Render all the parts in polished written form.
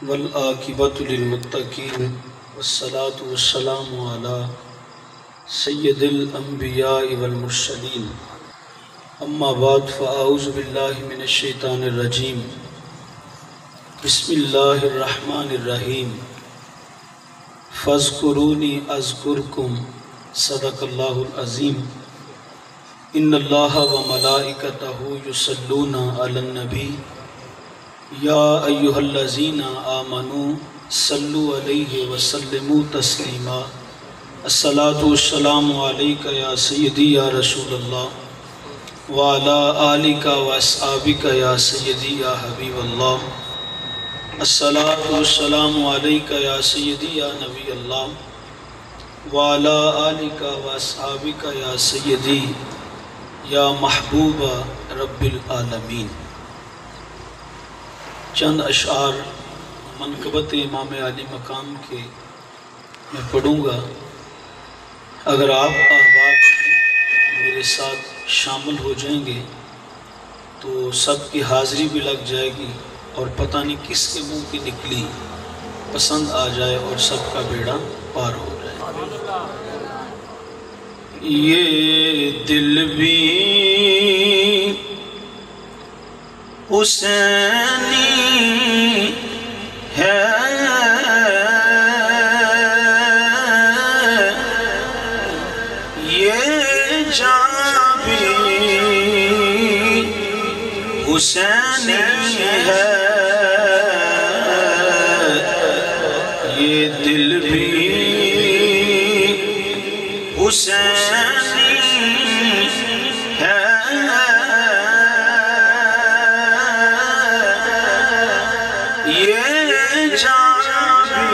والعاقبۃ للمتقین والصلاة والسلام علی سید الانبیاء والمرسلین اما بعد فاعوذ باللہ من الشیطان الرجیم بسم اللہ الرحمن الرحیم فاذکرونی اذکرکم صدق اللہ العظیم ان اللہ وملائکتہ یصلون علی النبی یا ایہا الذین آمنوا صلوا علیہ وسلموا تسلیما الصلاۃ والسلام علیک یا سیدی یا رسول اللہ وعلی آلک واصحابک یا سیدی یا حبیب اللہ الصلاۃ والسلام علیک یا سیدی یا نبی اللہ وعلی آلک واصحابک یا سیدی یا محبوب رب العالمین۔ چند اشعار منقبت امام عالی مقام کے میں پڑھوں گا، اگر آپ احباب میرے ساتھ شامل ہو جائیں گے تو سب کی حاضری بھی لگ جائے گی اور پتہ نہیں کس کے منہ کی نکلی پسند آ جائے اور سب کا بیڑا پار ہو جائے۔ یہ دل بھی حسینی ہے، یہ جان بھی حسینی ہے، یہ دل بھی حسینی ہے، یہ جان بھی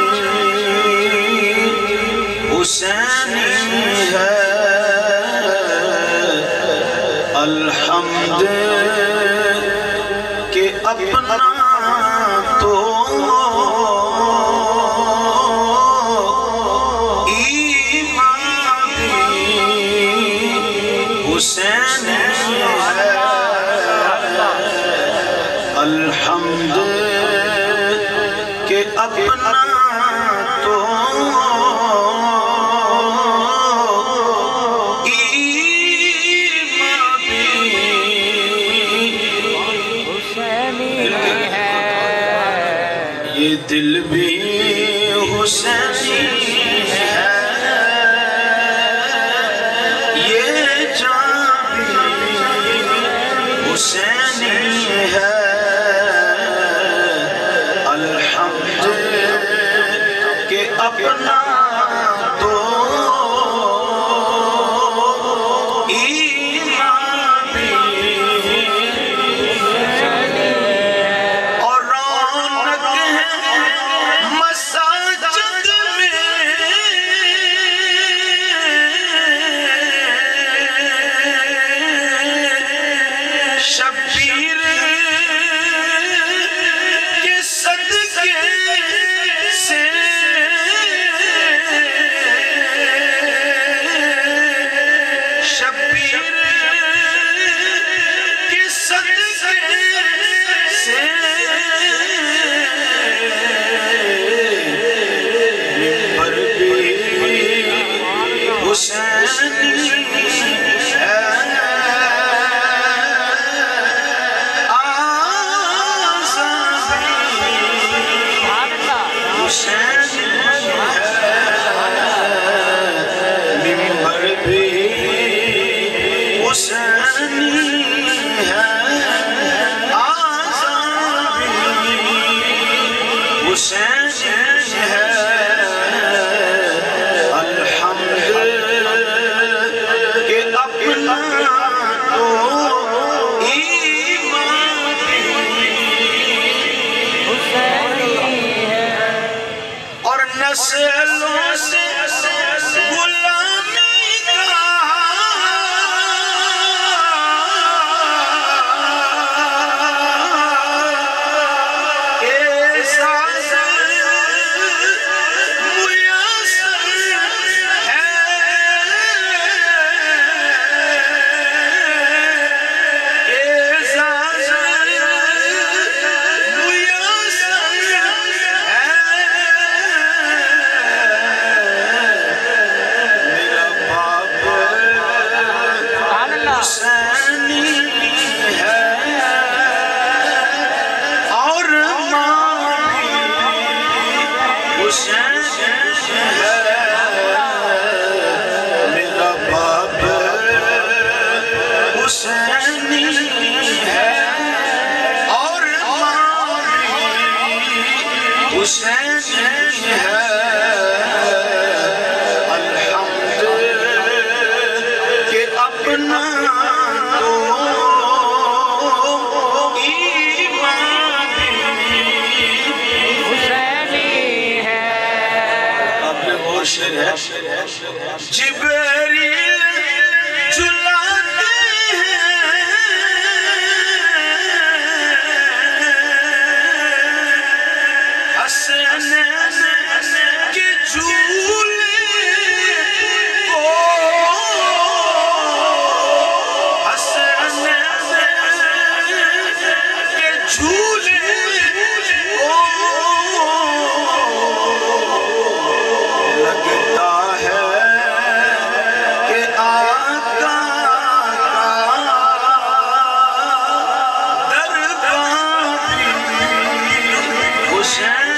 حسینی ہے۔ الحمد کہ اپنا تو ایمان بھی حسینی ہے۔ الحمد کہ اپنا تو ایمان بھی حسینی ہے، یہ دل بھی حسینی ہے، یہ جان بھی حسینی ہے۔ اپنا تو ایمان بھی اور رونق ہے مساجد میں، شبیر کے صدقے سے حسینی ہے، آزان بھی حسینی ہے، منبر بھی حسینی ہے، آزان بھی حسینی ہے۔ نسلوں سے غلامی کا احساس میسر ہے، احساس میسر حسینی ہے الحمد کہ اپنا تو ایمان بھی حسینی ہے۔ آپ نے اور شعر ہے جبریل جلاتے کے جھولے کو حسن کے جھولے کو لگتا ہے کہ آقا دربار بھی حسین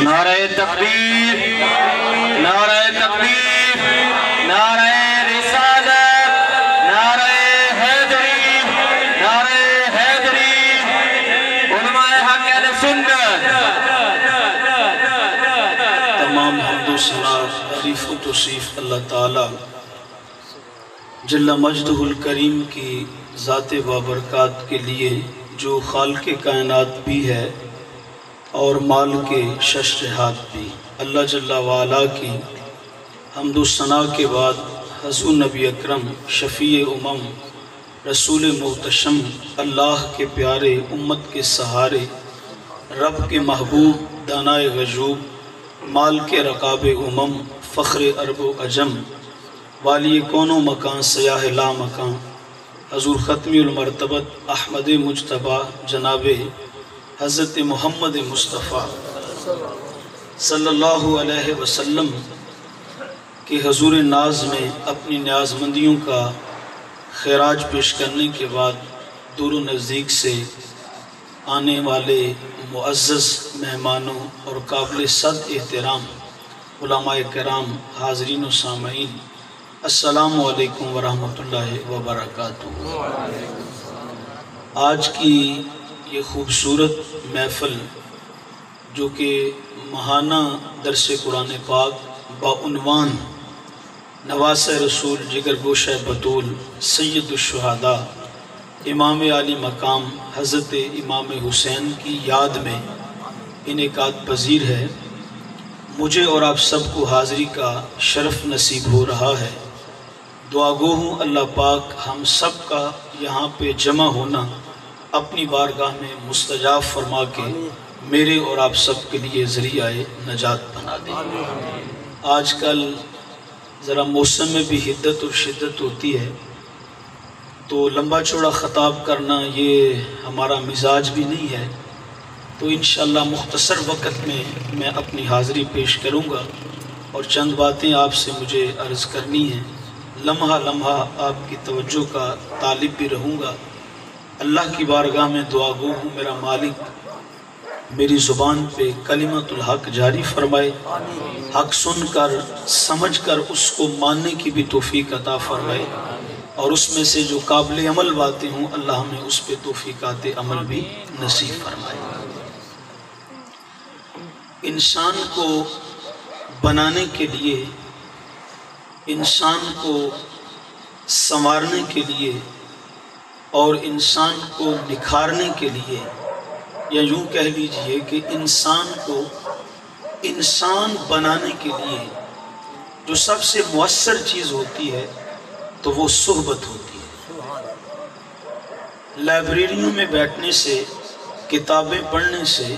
نعرہ تکبیر، نعرہ تکبیر، نعرہ رسالت، نعرہ حیدری، نعرہ حیدری، علماء حق اہل سنت۔ تمام حمد و ثنا تعریف و توصیف اللہ تعالی جل مجدہ الکریم کی ذات بابرکات کے لیے، جو خالق کائنات بھی ہے اور مال کے شش جہات بھی۔ اللہ جل وعلا کی حمد و ثنا کے بعد حضور نبی اکرم شفیع امم رسول محتشم اللہ کے پیارے امت کے سہارے رب کے محبوب دانائے غیوب مال کے رقاب امم فخر عرب و عجم والی کون و مکان سیاہ لا مکان حضور ختمی المرتبت احمد مجتبی جناب حضرت محمد مصطفیٰ صلی اللہ علیہ وسلم کے حضور ناز میں اپنی نیاز مندیوں کا خراج پیش کرنے کے بعد دور و نزدیک سے آنے والے معزز مہمانوں اور قابل صد احترام علماء کرام، حاضرین و سامعین، السلام علیکم ورحمۃ اللہ وبرکاتہ۔ آج کی یہ خوبصورت محفل جو کہ ماہانہ درس قرآن پاک بعنوان نواسۂ رسول جگر گوشہ بطول سید الشہداء امام عالی مقام حضرت امام حسین کی یاد میں انعقاد پذیر ہے، مجھے اور آپ سب کو حاضری کا شرف نصیب ہو رہا ہے۔ دعا گو ہوں اللہ پاک ہم سب کا یہاں پہ جمع ہونا اپنی بارگاہ میں مستجاب فرما کے میرے اور آپ سب کے لیے ذریعہ نجات بنا دے۔ آج کل ذرا موسم میں بھی حدت اور شدت ہوتی ہے، تو لمبا چوڑا خطاب کرنا یہ ہمارا مزاج بھی نہیں ہے، تو انشاءاللہ مختصر وقت میں میں اپنی حاضری پیش کروں گا اور چند باتیں آپ سے مجھے عرض کرنی ہیں۔ لمحہ لمحہ آپ کی توجہ کا طالب بھی رہوں گا۔ اللہ کی بارگاہ میں دعا گو ہوں میرا مالک میری زبان پہ کلمۃ الحق جاری فرمائے، حق سن کر سمجھ کر اس کو ماننے کی بھی توفیق عطا فرمائے، اور اس میں سے جو قابل عمل باتیں ہوں اللہ ہمیں اس پہ توفیقات عمل بھی نصیب فرمائے۔ انسان کو بنانے کے لیے، انسان کو سنوارنے کے لیے اور انسان کو نکھارنے کے لیے، یا یوں کہہ لیجئے کہ انسان کو انسان بنانے کے لیے جو سب سے مؤثر چیز ہوتی ہے تو وہ صحبت ہوتی ہے۔ لائبریریوں میں بیٹھنے سے، کتابیں پڑھنے سے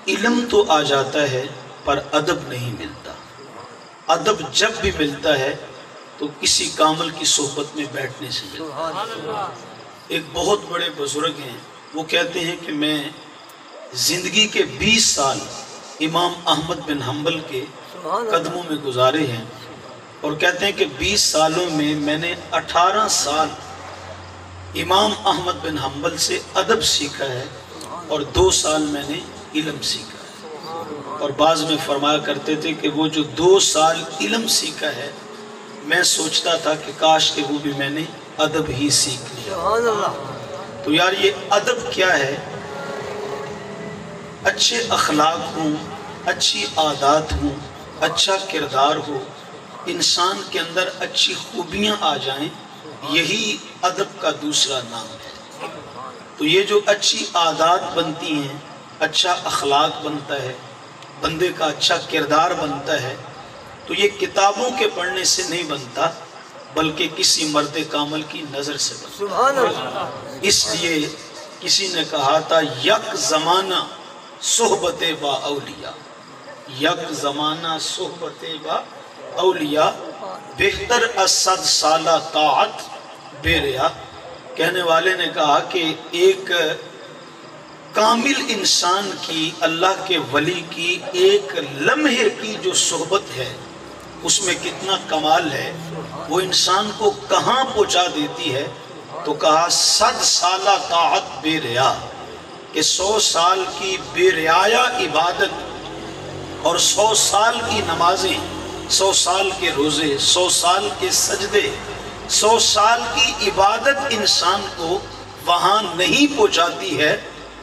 علم تو آ جاتا ہے پر ادب نہیں ملتا۔ ادب جب بھی ملتا ہے تو کسی کامل کی صحبت میں بیٹھنے سے ملتا ہے۔ ایک بہت بڑے بزرگ ہیں، وہ کہتے ہیں کہ میں زندگی کے 20 سال امام احمد بن حنبل کے قدموں میں گزارے ہیں، اور کہتے ہیں کہ 20 سالوں میں میں نے 18 سال امام احمد بن حنبل سے ادب سیکھا ہے اور 2 سال میں نے علم سیکھا ہے۔ اور بعض میں فرمایا کرتے تھے کہ وہ جو 2 سال علم سیکھا ہے میں سوچتا تھا کہ کاش کہ وہ بھی میں نے ادب ہی سیکھ لیا۔ تو یار یہ ادب کیا ہے؟ اچھے اخلاق ہوں، اچھی عادات ہوں، اچھا کردار ہو، انسان کے اندر اچھی خوبیاں آ جائیں، یہی ادب کا دوسرا نام ہے۔ تو یہ جو اچھی عادات بنتی ہیں، اچھا اخلاق بنتا ہے، بندے کا اچھا کردار بنتا ہے، تو یہ کتابوں کے پڑھنے سے نہیں بنتا بلکہ کسی مرد کامل کی نظر سے بنتا۔ اس لیے کسی نے کہا تھا یک زمانہ صحبت با اولیاء، یک زمانہ صحبت با اولیاء بہتر از 100 سالہ طاعت بے ریا۔ کہنے والے نے کہا کہ ایک کامل انسان کی، اللہ کے ولی کی ایک لمحے کی جو صحبت ہے اس میں کتنا کمال ہے، وہ انسان کو کہاں پہنچا دیتی ہے۔ تو کہا 100 سالہ طاعت بے ریا، کہ 100 سال کی بے رعایا عبادت اور 100 سال کی نمازیں، 100 سال کے روزے، 100 سال کے سجدے، 100 سال کی عبادت انسان کو وہاں نہیں پہنچاتی ہے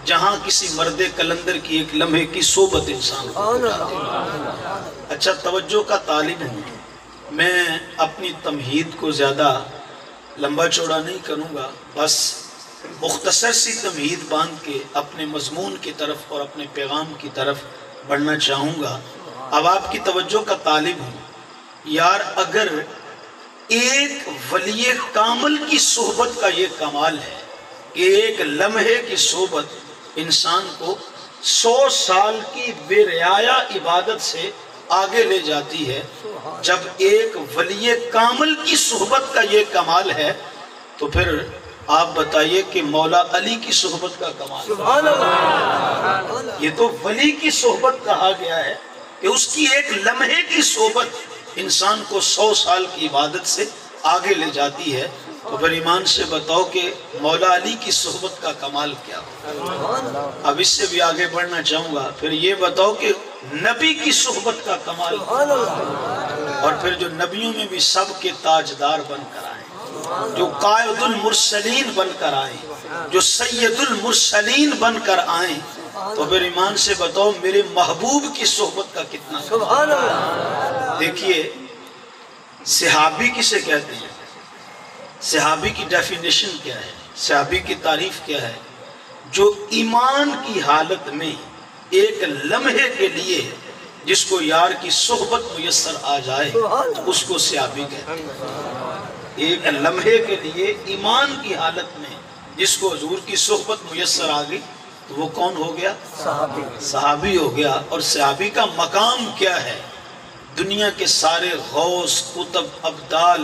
جہاں کسی مرد کلندر کی ایک لمحے کی صحبت انسان کو پہنچاتی ہے۔ اچھا توجہ کا طالب ہوں، میں اپنی تمہید کو زیادہ لمبا چوڑا نہیں کروں گا، بس مختصر سی تمہید باندھ کے اپنے مضمون کی طرف اور اپنے پیغام کی طرف بڑھنا چاہوں گا۔ اب آپ کی توجہ کا طالب ہوں، یار اگر ایک ولی کامل کی صحبت کا یہ کمال ہے کہ ایک لمحے کی صحبت انسان کو 100 سال کی بے رعایا عبادت سے آگے لے جاتی ہے، جب ایک ولی کامل کی صحبت کا یہ کمال ہے تو پھر آپ بتائیے کہ مولا علی کی صحبت کا کمال ہے۔ یہ تو ولی کی صحبت کہا گیا ہے کہ اس کی ایک لمحے کی صحبت انسان کو 100 سال کی عبادت سے آگے لے جاتی ہے، تو پھر ایمان سے بتاؤ کہ مولا علی کی صحبت کا کمال کیا ہو۔ اب اس سے بھی آگے بڑھنا چاہوں گا، پھر یہ بتاؤ کہ نبی کی صحبت کا کمال کیا، اور پھر جو نبیوں میں بھی سب کے تاجدار بن کر آئے، جو قائد المرسلین بن کر آئے، جو سید المرسلین بن کر آئے، تو پھر ایمان سے بتاؤ میرے محبوب کی صحبت کا کتنا کمال۔ دیکھیے صحابی کسے کہتے ہیں؟ صحابی کی ڈیفینیشن کیا ہے؟ صحابی کی تعریف کیا ہے؟ جو ایمان کی حالت میں ایک لمحے کے لیے جس کو یار کی صحبت میسر آ جائے اس کو صحابی کہتے ہیں۔ ایک لمحے کے لیے ایمان کی حالت میں جس کو حضور کی صحبت میسر آ گئی تو وہ کون ہو گیا؟ صحابی ہو گیا۔ اور صحابی کا مقام کیا ہے؟ دنیا کے سارے غوث، قطب، ابدال،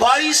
22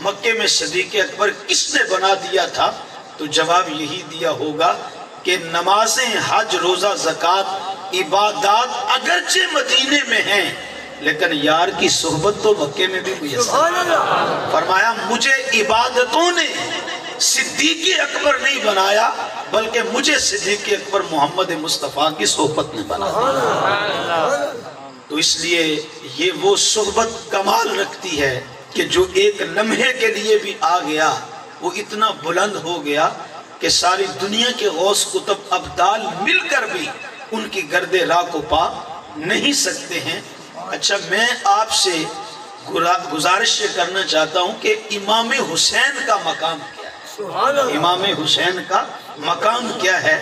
مکے میں صدیق اکبر کس نے بنا دیا تھا؟ تو جواب یہی دیا ہوگا کہ نمازیں، حج، روزہ، زکوٰۃ، عبادات اگرچہ مدینے میں ہیں لیکن یار کی صحبت تو مکے میں بھی میسر ہے۔ فرمایا مجھے عبادتوں نے صدیق اکبر نہیں بنایا بلکہ مجھے صدیق اکبر محمد مصطفیٰ کی صحبت نے بنایا۔ تو اس لیے یہ وہ صحبت کمال رکھتی ہے کہ جو ایک لمحے کے لیے بھی آ گیا وہ اتنا بلند ہو گیا کہ ساری دنیا کے غوث قطب ابدال مل کر بھی ان کی گرد راہ کو پا نہیں سکتے ہیں۔ اچھا، میں آپ سے گزارش یہ کرنا چاہتا ہوں کہ امام حسین کا مقام کیا ہے؟ امام حسین کا مقام کیا ہے؟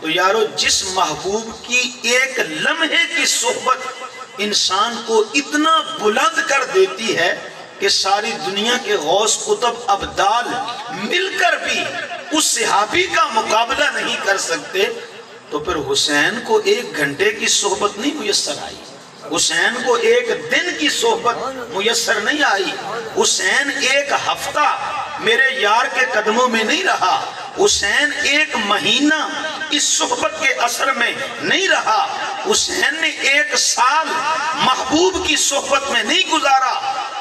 تو یارو، جس محبوب کی ایک لمحے کی صحبت انسان کو اتنا بلند کر دیتی ہے کہ ساری دنیا کے غوث قطب ابدال مل کر بھی اس صحابی کا مقابلہ نہیں کر سکتے، تو پھر حسین کو 1 گھنٹے کی صحبت نہیں میسر آئی، حسین کو 1 دن کی صحبت میسر نہیں آئی، حسین 1 ہفتہ میرے یار کے قدموں میں نہیں رہا، حسین 1 مہینہ اس صحبت کے اثر میں نہیں رہا، حسین نے 1 سال محبوب کی صحبت میں نہیں گزارا۔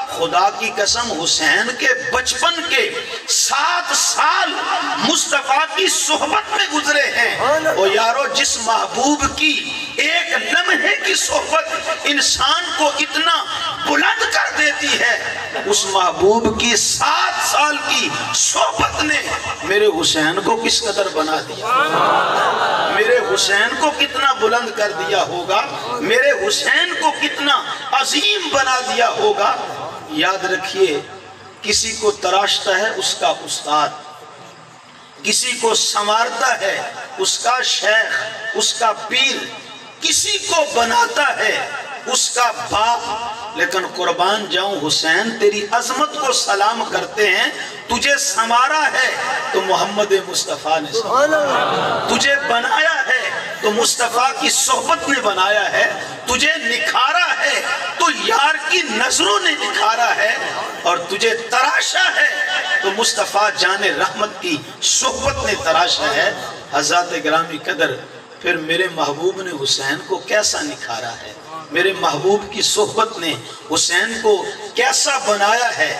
خدا کی قسم، حسین کے بچپن کے 7 سال مصطفیٰ کی صحبت میں گزرے ہیں۔ اور یارو، جس محبوب کی 1 لمحے کی صحبت انسان کو اتنا بلند کر دیتی ہے، اس محبوب کی 7 سال کی صحبت نے میرے حسین کو کس قدر بنا دیا، میرے حسین کو کتنا بلند کر دیا ہوگا، میرے حسین کو کتنا عظیم بنا دیا ہوگا۔ یاد رکھیے، کسی کو تراشتا ہے اس کا استاد، کسی کو سنوارتا ہے اس کا شیخ، اس کا پیر، کسی کو بناتا ہے اس کا باپ، لیکن قربان جاؤں حسین، تیری عظمت کو سلام کرتے ہیں۔ تجھے سنوارا ہے تو محمد مصطفیٰ نے سنوارا، تجھے بنایا ہے تو مصطفیٰ کی صحبت نے بنایا ہے، تجھے نکھارا ہے تو یار کی نظروں نے نکھارا ہے، اور تجھے تراشا ہے تو مصطفیٰ جان رحمت کی صحبت نے تراشا ہے۔ حضرات گرامی قدر، پھر میرے محبوب نے حسین کو کیسا نکھارا ہے، میرے محبوب کی صحبت نے حسین کو کیسا بنایا ہے۔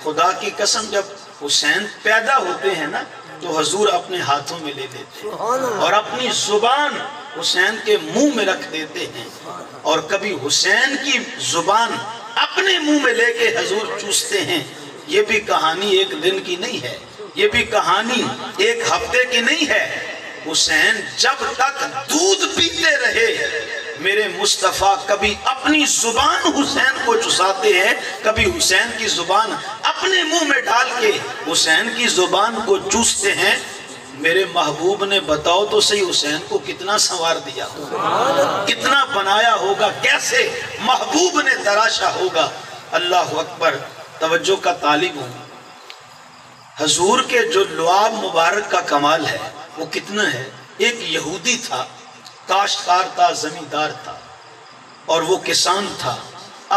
خدا کی قسم، جب حسین پیدا ہوتے ہیں نا تو حضور اپنے ہاتھوں میں لے لیتے ہیں اور اپنی زبان حسین کے منہ میں رکھ دیتے ہیں، اور کبھی حسین کی زبان اپنے منہ میں لے کے حضور چوستے ہیں۔ یہ بھی کہانی 1 دن کی نہیں ہے، یہ بھی کہانی 1 ہفتے کی نہیں ہے۔ حسین جب تک دودھ پیتے رہے، میرے مصطفیٰ کبھی اپنی زبان حسین کو چساتے ہیں، کبھی حسین کی زبان اپنے منہ میں ڈال کے حسین کی زبان کو چوستے ہیں۔ میرے محبوب نے، بتاؤ تو صحیح، حسین کو کتنا سنوار دیا ہوگا، کتنا بنایا ہوگا، کیسے محبوب نے تراشا ہوگا۔ اللہ اکبر۔ توجہ کا طالب ہوں، حضور کے جو لعاب مبارک کا کمال ہے وہ کتنا ہے۔ ایک یہودی تھا، کاشتکار تھا، زمیندار تھا، اور وہ کسان تھا۔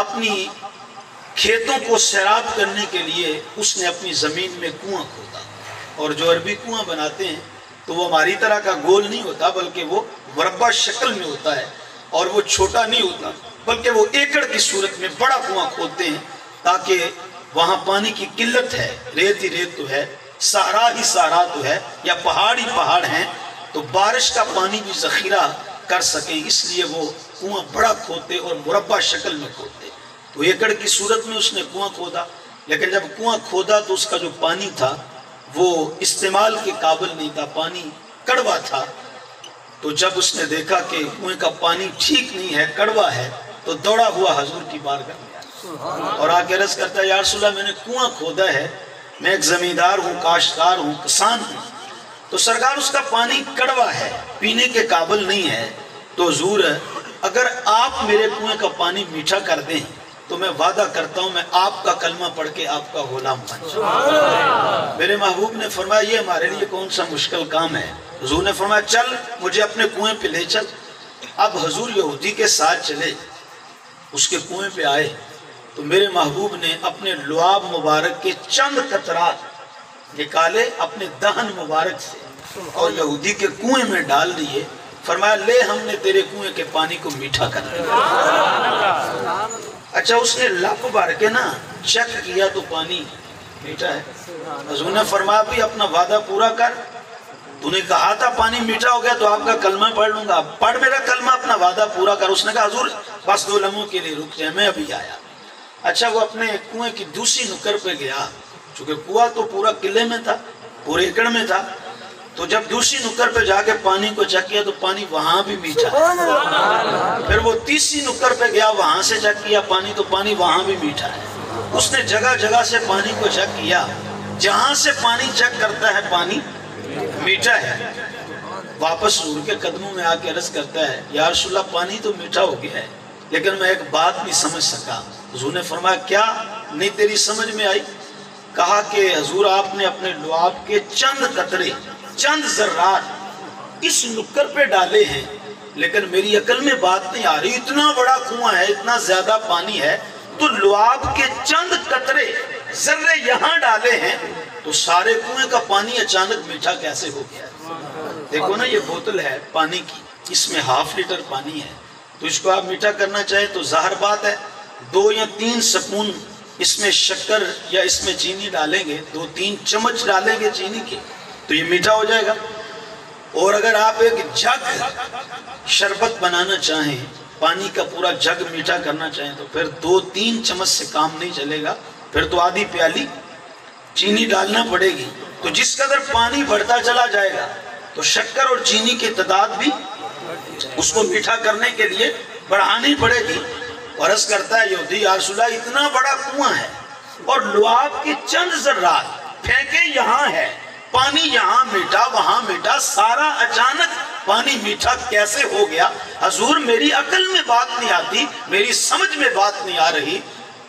اپنی کھیتوں کو سیراب کرنے کے لیے اس نے اپنی زمین میں کنواں کھودا، اور جو عربی کنواں بناتے ہیں تو وہ ہماری طرح کا گول نہیں ہوتا بلکہ وہ مربع شکل میں ہوتا ہے، اور وہ چھوٹا نہیں ہوتا بلکہ وہ ایکڑ کی صورت میں بڑا کنواں کھودتے ہیں، تاکہ وہاں پانی کی قلت ہے، ریت ہی ریت تو ہے، صحرا ہی صحرا تو ہے، یا پہاڑ ہی پہاڑ ہیں، تو بارش کا پانی بھی ذخیرہ کر سکیں، اس لیے وہ کنواں بڑا کھودتے اور مربع شکل میں کھودتے۔ تو ایکڑ کی صورت میں اس نے کنواں کھودا، لیکن جب کنواں کھودا تو اس کا جو پانی تھا وہ استعمال کے قابل نہیں تھا، پانی کڑوا تھا۔ تو جب اس نے دیکھا کہ کنویں کا پانی ٹھیک نہیں ہے، کڑوا ہے، تو دوڑا ہوا حضور کی بارگاہ میں اور آ کے عرض کرتا ہے، یا رسول اللہ، میں نے کنواں کھودا ہے، میں ایک زمیندار ہوں، کاشتکار ہوں، کسان ہوں، تو سرکار اس کا پانی کڑوا ہے، پینے کے قابل نہیں ہے، تو حضور اگر آپ میرے کنویں کا پانی میٹھا کر دیں تو میں وعدہ کرتا ہوں میں آپ کا کلمہ پڑھ کے آپ کا غلام بن جاؤں۔ میرے محبوب نے فرمایا یہ ہمارے لیے کون سا مشکل کام ہے۔ حضور نے فرمایا چل مجھے اپنے کنویں پہ لے چل۔ اب حضور یہودی کے ساتھ چلے، اس کے کنویں پہ آئے تو میرے محبوب نے اپنے لعاب مبارک کے چند قطرات نکالے اپنے دہن مبارک سے اور یہودی کے کنویں میں ڈال دیے. فرمایا لے ہم نے تیرے کنویں کے پانی کو میٹھا کر دیا. اچھا اس نے لپ بھر کے نا چیک کیا تو پانی میٹھا ہے. حضور نے فرمایا بھی اپنا وعدہ پورا کر, تو نے کہا تھا پانی میٹھا ہو گیا تو آپ کا کلمہ پڑھ لوں گا, پڑھ میرا کلمہ, اپنا وعدہ پورا کر. اس نے کہا حضور بس 2 لمحوں کے لیے رک جائے, میں ابھی آیا. اچھا وہ اپنے کنویں کی دوسری نکر پہ گیا, چونکہ کنواں تو پورا قلعے میں تھا, پورے ایکڑ میں تھا, تو جب دوسری نکر پہ جا کے پانی کو چیک کیا تو پانی وہاں بھی میٹھا ہے. پھر وہ تیسری نکر پہ گیا, وہاں سے چیک کیا پانی تو پانی وہاں بھی میٹھا ہے. اس نے جگہ جگہ سے پانی کو چیک کیا, جہاں سے پانی چیک کرتا ہے پانی میٹھا ہے. واپس حضور کے قدموں میں آ کے عرض کرتا ہے یا رسول اللہ پانی تو میٹھا ہو گیا ہے لیکن میں ایک بات نہیں سمجھ سکا. حضور نے فرمایا کیا نہیں تیری سمجھ میں آئی؟ کہا کہ حضور آپ نے اپنے لعاب کے چند قطرے, چند ذرات اس نکر پہ ڈالے ہیں لیکن میری عقل میں بات نہیں آ رہی. اتنا بڑا کنواں ہے, اتنا زیادہ پانی ہے, تو لعاب کے چند قطرے ذرے یہاں ڈالے ہیں تو سارے کنویں کا پانی اچانک میٹھا کیسے ہو گیا؟ دیکھو نا یہ بوتل ہے پانی کی, اس میں 1/2 لیٹر پانی ہے, تو اس کو آپ میٹھا کرنا چاہیں تو ظاہر بات ہے 2 یا 3 سپون اس میں شکر یا اس میں چینی ڈالیں گے, 2-3 چمچ ڈالیں گے چینی کے تو یہ میٹھا ہو جائے گا. اور اگر آپ ایک جگ شربت بنانا چاہیں, پانی کا پورا جگ میٹھا کرنا چاہیں تو پھر 2-3 چمچ سے کام نہیں چلے گا, پھر تو آدھی پیالی چینی ڈالنا پڑے گی. تو جس قدر پانی بڑھتا چلا جائے گا تو شکر اور چینی کی تعداد بھی اس کو میٹھا کرنے کے لیے بڑھانی پڑے گی. اور عرض کرتا ہے یہودی یا رسول اللہ اتنا بڑا کنواں ہے اور لعاب کے چند ذرات پھینکے یہاں ہے, پانی یہاں میٹھا وہاں میٹھا, سارا اچانک پانی میٹھا کیسے ہو گیا؟ حضور میری عقل میں بات نہیں آتی, میری سمجھ میں بات نہیں آ رہی.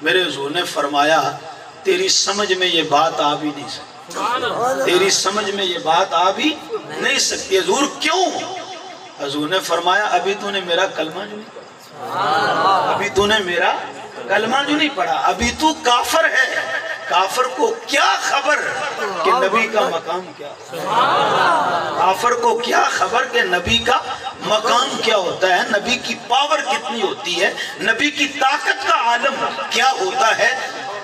میرے حضور نے فرمایا تیری سمجھ میں یہ بات آ بھی نہیں سکتی, تیری سمجھ میں یہ بات آ بھی نہیں سکتی. حضور کیوں؟ حضور نے فرمایا ابھی تو نے میرا کلمہ جو نہیں پڑھا, ابھی تو نے میرا کلمہ جو نہیں پڑھا, ابھی تو کافر ہے. کافر کو کیا خبر کہ نبی کا مقام کیا ہوتا ہے, کافر کو کیا خبر کہ نبی کا مقام کیا ہوتا ہے, نبی کی پاور کتنی ہوتی ہے, نبی کی طاقت کا عالم کیا ہوتا ہے.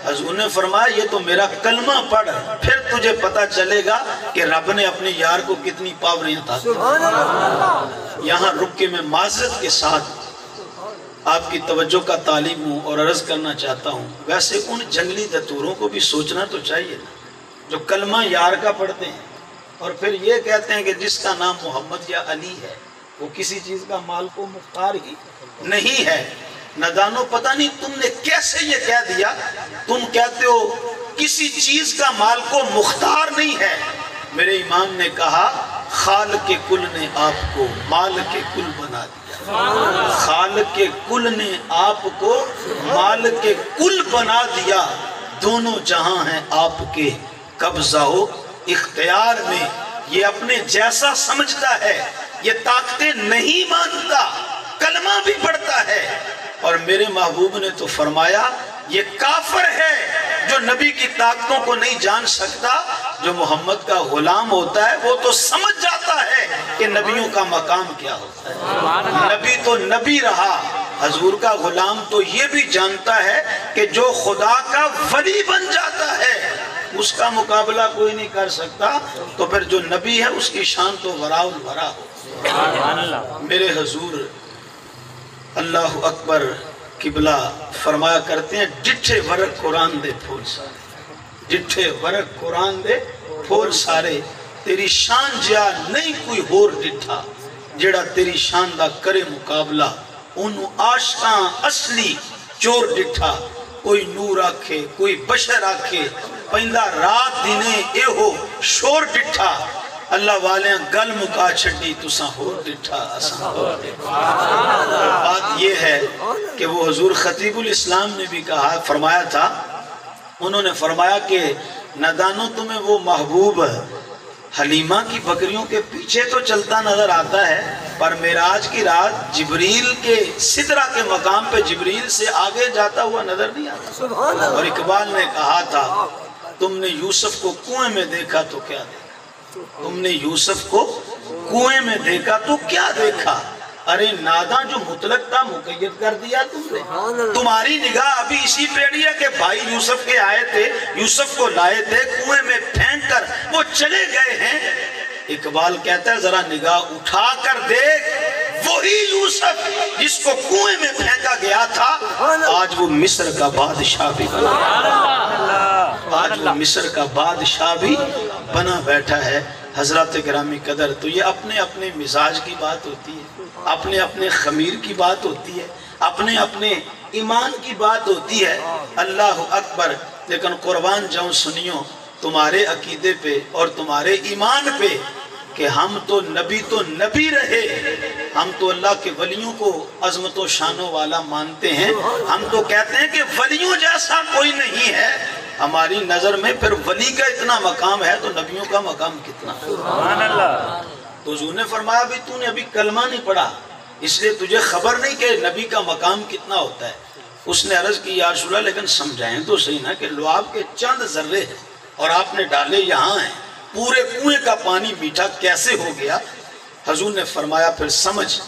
حضور نے فرمایا یہ تو میرا کلمہ پڑھ, پھر تجھے پتا چلے گا کہ رب نے اپنے یار کو کتنی پاوریں عطا کی. یہاں رک کے میں معذرت کے ساتھ آپ کی توجہ کا طالب ہوں اور عرض کرنا چاہتا ہوں, ویسے ان جنگلی دتوروں کو بھی سوچنا تو چاہیے نا جو کلمہ یار کا پڑھتے ہیں اور پھر یہ کہتے ہیں کہ جس کا نام محمد یا علی ہے وہ کسی چیز کا مالک و مختار ہی نہیں ہے. نادانو پتہ نہیں تم نے کیسے یہ کہہ دیا, تم کہتے ہو کسی چیز کا مالک و مختار نہیں ہے. میرے امام نے کہا خالق کل نے آپ کو مالک کل بنا دیا, خالق کل نے آپ کو مالک کل بنا دیا. دونوں جہاں ہیں آپ کے قبضہ و اختیار میں. یہ اپنے جیسا سمجھتا ہے, یہ طاقتیں نہیں مانتا, کلمہ بھی پڑھتا ہے. اور میرے محبوب نے تو فرمایا یہ کافر ہے جو نبی کی طاقتوں کو نہیں جان سکتا. جو محمد کا غلام ہوتا ہے وہ تو سمجھ جاتا ہے کہ نبیوں کا مقام کیا ہوتا ہے. نبی تو نبی رہا, حضور کا غلام تو یہ بھی جانتا ہے کہ جو خدا کا ولی بن جاتا ہے اس کا مقابلہ کوئی نہیں کر سکتا. تو پھر جو نبی ہے اس کی شان تو وراء الورا ہو. میرے حضور اللہ اکبر قبلہ فرمایا کرتے ہیں ڈٹھے ورق قرآن دے پھول سارے, ڈٹھے ورق قرآن دے پھول سارے. تیری شان جیا نہیں کوئی ہور ڈٹھا جڑا تیری شان دا کرے مقابلہ. انہوں عاشقاں اصلی چور ڈٹھا, کوئی نور آکھے کوئی بشر آکھے, پہندہ رات دینے اے ہو شور ڈٹھا. اللہ والیاں گل مکا چھڑی تساں ہور ڈٹھا اساں ہور ڈٹھا. بات یہ ہے کہ وہ حضور خطیب الاسلام نے بھی کہا, فرمایا تھا, انہوں نے فرمایا کہ نادانو تمہیں وہ محبوب حلیمہ کی بکریوں کے پیچھے تو چلتا نظر آتا ہے، پر معراج کی رات جبریل کے سدرہ کے مقام پہ جبریل سے آگے جاتا ہوا نظر نہیں آتا۔ اور اقبال نے کہا تھا تم نے یوسف کو کنویں میں دیکھا تو کیا دیکھا، تم نے یوسف کو کنویں میں دیکھا تو کیا دیکھا، ارے ناداں جو مطلق تھا مقید کر دیا تم نے۔ تمہاری نگاہ ابھی اسی پیڑی ہے کہ بھائی یوسف کے آئے تھے، یوسف کو لائے تھے، کنویں میں پھینک کر وہ چلے گئے ہیں۔ اقبال کہتا ہے ذرا نگاہ اٹھا کر دیکھ، وہی یوسف جس کو کنویں میں پھینکا گیا تھا آج وہ مصر کا بادشاہ بھی بنا، آج وہ مصر کا بادشاہ بھی بنا بیٹھا ہے۔ حضرات گرامی قدر، تو یہ اپنے اپنے مزاج کی بات ہوتی ہے، اپنے اپنے خمیر کی بات ہوتی ہے، اپنے اپنے ایمان کی بات ہوتی ہے۔ اللہ اکبر۔ لیکن قربان جاؤں سنیوں تمہارے عقیدے پہ اور تمہارے ایمان پہ کہ ہم تو نبی رہے، ہم تو اللہ کے ولیوں کو عظمت و شانوں والا مانتے ہیں، ہم تو کہتے ہیں کہ ولیوں جیسا کوئی نہیں ہے۔ ہماری نظر میں پھر ولی کا اتنا مقام ہے تو نبیوں کا مقام کتنا؟ سبحان اللہ۔ تو حضور نے فرمایا بھی تو نے ابھی کلمہ نہیں پڑھا، اس لیے تجھے خبر نہیں کہ نبی کا مقام کتنا ہوتا ہے۔ اس نے عرض کی یا رسول اللہ لیکن سمجھائیں تو صحیح نا کہ لعاب کے چند ذرے ہیں اور آپ نے ڈالے یہاں ہیں، پورے کنویں کا پانی میٹھا کیسے ہو گیا؟ حضور نے فرمایا پھر سمجھ،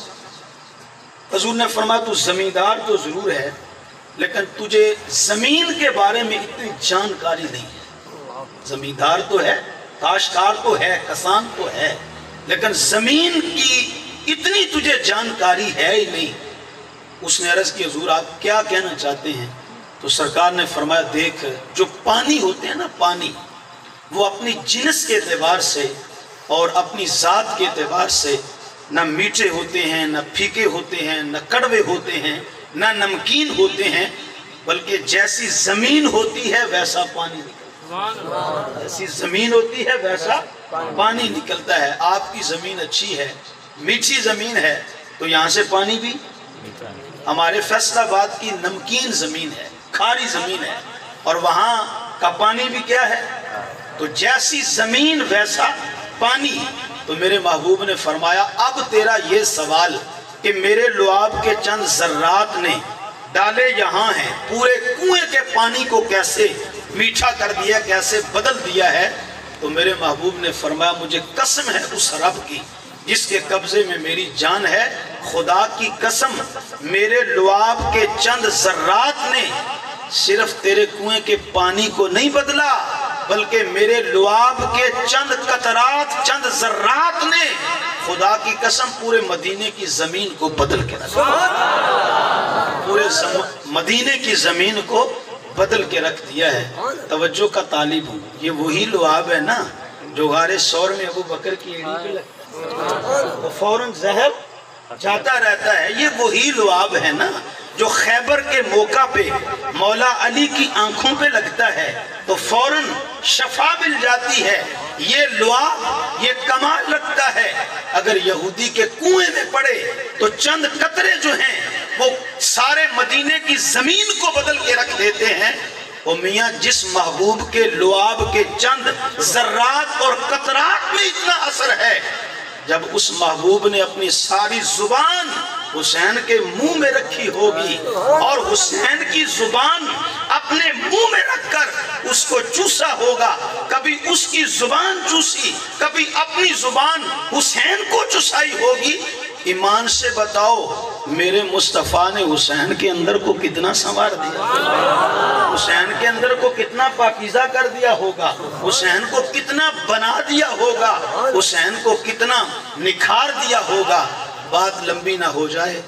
حضور نے فرمایا تو زمیندار تو ضرور ہے لیکن تجھے زمین کے بارے میں اتنی جانکاری نہیں ہے۔ زمیندار تو ہے، کاشتکار تو ہے، کسان تو ہے، لیکن زمین کی اتنی تجھے جانکاری ہے ہی نہیں۔ اس نے عرض کی حضور آپ کیا کہنا چاہتے ہیں؟ تو سرکار نے فرمایا دیکھ جو پانی ہوتے ہیں نا، پانی وہ اپنی جنس کے اعتبار سے اور اپنی ذات کے اعتبار سے نہ میٹھے ہوتے ہیں، نہ پھیکے ہوتے ہیں، نہ کڑوے ہوتے ہیں، نہ نمکین ہوتے ہیں، بلکہ جیسی زمین ہوتی ہے ویسا پانی نکلتا ہے، جیسی زمین ہوتی ہے ویسا پانی نکلتا ہے۔ آپ کی زمین اچھی ہے، میٹھی زمین ہے تو یہاں سے پانی بھی، ہمارے فیصل آباد کی نمکین زمین ہے، کھاری زمین ہے، اور وہاں کا پانی بھی کیا ہے؟ تو جیسی زمین ویسا پانی۔ تو میرے محبوب نے فرمایا اب تیرا یہ سوال کہ میرے لعاب کے چند ذرات نے ڈالے یہاں ہیں، پورے کنویں کے پانی کو کیسے میٹھا کر دیا، کیسے بدل دیا ہے؟ تو میرے محبوب نے فرمایا مجھے قسم ہے اس رب کی جس کے قبضے میں میری جان ہے، خدا کی قسم میرے لعاب کے چند ذرات نے صرف تیرے کنویں کے پانی کو نہیں بدلا، بلکہ میرے لعاب کے چند قطرات، چند ذرات نے خدا کی قسم پورے مدینے کی زمین کو بدل کے رکھ دیا، پورے مدینے کی زمین کو بدل کے رکھ دیا ہے۔ توجہ کا طالب ہوں، یہ وہی لعاب ہے نا جو غار ثور میں ابو بکر کی ایڑی پہ لگتا ہے، وہ فوراً زہر جاتا رہتا ہے، یہ وہی لعاب ہے نا جو خیبر کے موقع پہ مولا علی کی آنکھوں پہ لگتا ہے تو فوراً شفا مل جاتی ہے۔ یہ لعاب، یہ کمال لگتا ہے، اگر یہودی کے کنویں میں پڑے تو چند قطرے جو ہیں وہ سارے مدینے کی زمین کو بدل کے رکھ دیتے ہیں۔ اور میاں جس محبوب کے لعاب کے چند ذرات اور قطرات میں اتنا اثر ہے، جب اس محبوب نے اپنی ساری زبان حسین کے منہ میں رکھی ہوگی اور حسین کی زبان اپنے منہ میں رکھ کر اس کو چوسا ہوگا، کبھی اس کی زبان چوسی، کبھی اپنی زبان حسین کو چوسائی ہوگی، ایمان سے بتاؤ میرے مصطفیٰ نے حسین کے اندر کو کتنا سنوار دیا، حسین کے اندر کو کتنا پاکیزہ کر دیا ہوگا، حسین کو کتنا بنا دیا ہوگا، حسین کو کتنا نکھار دیا ہوگا۔ بات لمبی نہ ہو جائے،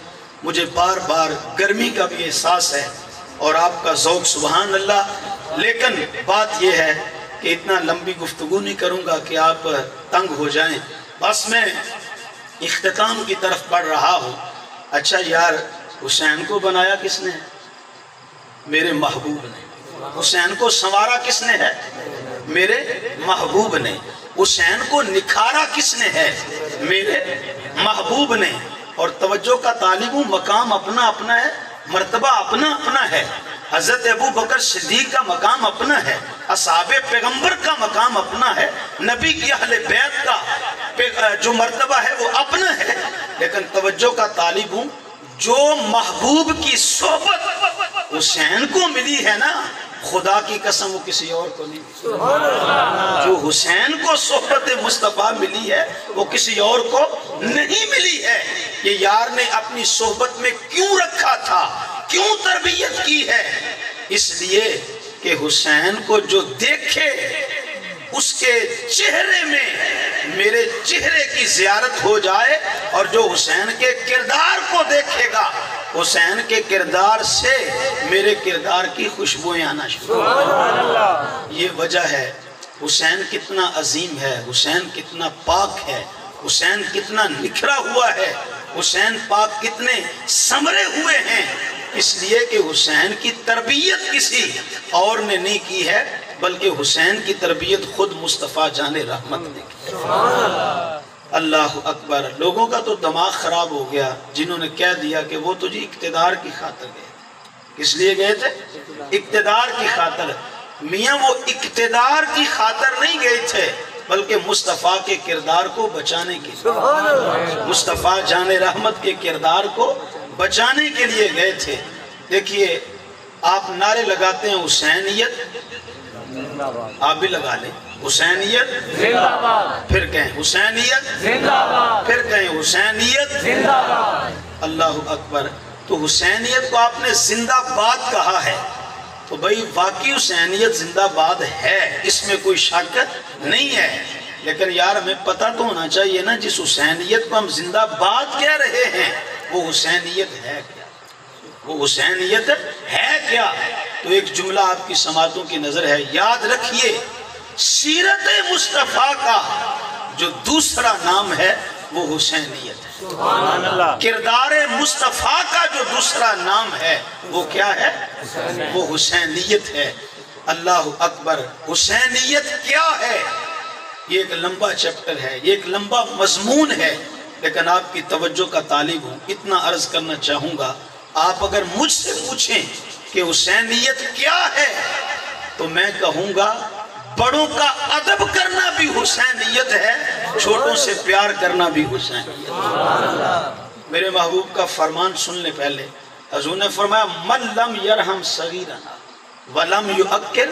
مجھے بار بار گرمی کا بھی احساس ہے اور آپ کا ذوق سبحان اللہ، لیکن بات یہ ہے کہ اتنا لمبی گفتگو نہیں کروں گا کہ آپ تنگ ہو جائیں۔ بس میں اختتام کی طرف بڑھ رہا ہوں۔ اچھا یار حسین کو بنایا کس نے؟ میرے محبوب نے۔ حسین کو سنوارا کس نے ہے؟ میرے محبوب نے۔ حسین کو نکھارا کس نے ہے؟ میرے محبوب نے۔ اور توجہ کا طالب ہوں، مقام اپنا اپنا ہے، مرتبہ اپنا اپنا ہے۔ حضرت ابو بکر صدیق کا مقام اپنا ہے، اصحاب پیغمبر کا مقام اپنا ہے، نبی کی اہل بیت کا جو مرتبہ ہے وہ اپنا ہے، لیکن توجہ کا طالب ہوں، جو محبوب کی صحبت حسین کو ملی ہے نا، خدا کی قسم وہ کسی اور کو نہیں ملی۔ جو حسین کو صحبت مصطفیٰ ملی ہے وہ کسی اور کو نہیں ملی ہے۔ یہ یار نے اپنی صحبت میں کیوں رکھا تھا، کیوں تربیت کی ہے؟ اس لیے کہ حسین کو جو دیکھے اس کے چہرے میں میرے چہرے کی زیارت ہو جائے، اور جو حسین کے کردار کو دیکھے گا حسین کے کردار سے میرے کردار کی خوشبوئیں آنا شروع ہو۔ یہ وجہ ہے حسین کتنا عظیم ہے، حسین کتنا پاک ہے، حسین کتنا نکھرا ہوا ہے، حسین پاک کتنے سمرے ہوئے ہیں، اس لیے کہ حسین کی تربیت کسی اور نے نہیں کی ہے، بلکہ حسین کی تربیت خود مصطفیٰ جان رحمت نے کی۔ اللہ اکبر۔ لوگوں کا تو دماغ خراب ہو گیا جنہوں نے کہہ دیا کہ وہ تو جی اقتدار کی خاطر گئے۔ کس لیے گئے تھے؟ اقتدار کی خاطر۔ میاں وہ اقتدار کی خاطر نہیں گئے تھے، بلکہ مصطفیٰ کے کردار کو بچانے کے لیے، مصطفیٰ جان رحمت کے کردار کو بچانے کے لیے گئے تھے۔ دیکھیے آپ نعرے لگاتے ہیں حسینیت، آپ بھی لگا لیں حسینیت زندہ باد، پھر کہیں حسینیت زندہ باد، پھر کہیں حسینیت زندہ باد۔ اللہ اکبر۔ تو حسینیت کو آپ نے زندہ باد کہا ہے، تو بھئی واقعی حسینیت زندہ باد ہے، اس میں کوئی شک نہیں ہے، لیکن یار ہمیں پتہ تو ہونا چاہیے نا، جس حسینیت کو ہم زندہ باد کہہ رہے ہیں وہ حسینیت ہے کیا؟ وہ حسینیت ہے کیا؟ تو ایک جملہ آپ کی سماعتوں کی نظر ہے، یاد رکھیے سیرت مصطفیٰ کا جو دوسرا نام ہے وہ حسینیت ہے۔ کردار مصطفیٰ کا جو دوسرا نام ہے وہ کیا ہے؟ وہ حسینیت ہے۔ اللہ اکبر۔ حسینیت کیا ہے؟ یہ ایک لمبا چیپٹر ہے، یہ ایک لمبا مضمون ہے، لیکن آپ کی توجہ کا طالب ہوں، اتنا عرض کرنا چاہوں گا، آپ اگر مجھ سے پوچھیں کہ حسینیت کیا ہے تو میں کہوں گا بڑوں کا ادب کرنا بھی حسینیت ہے، چھوٹوں سے پیار کرنا بھی حسینیت ہے۔ میرے محبوب کا فرمان سن لیں پہلے، حضور نے فرمایا من لم یرحم صغیرنا ولم یؤکر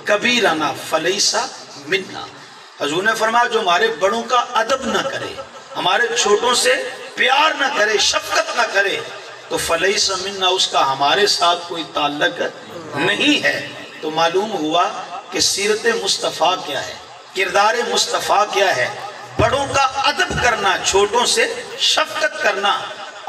کبیرنا فلیس منا۔ حضور نے فرمایا جو ہمارے بڑوں کا ادب نہ کرے، ہمارے چھوٹوں سے پیار نہ کرے، شفقت نہ کرے، تو فلیس منا، اس کا ہمارے ساتھ کوئی تعلق نہیں ہے۔ تو معلوم ہوا کہ سیرت مصطفیٰ کیا ہے، کردار مصطفیٰ کیا ہے، بڑوں کا ادب کرنا، چھوٹوں سے شفقت کرنا۔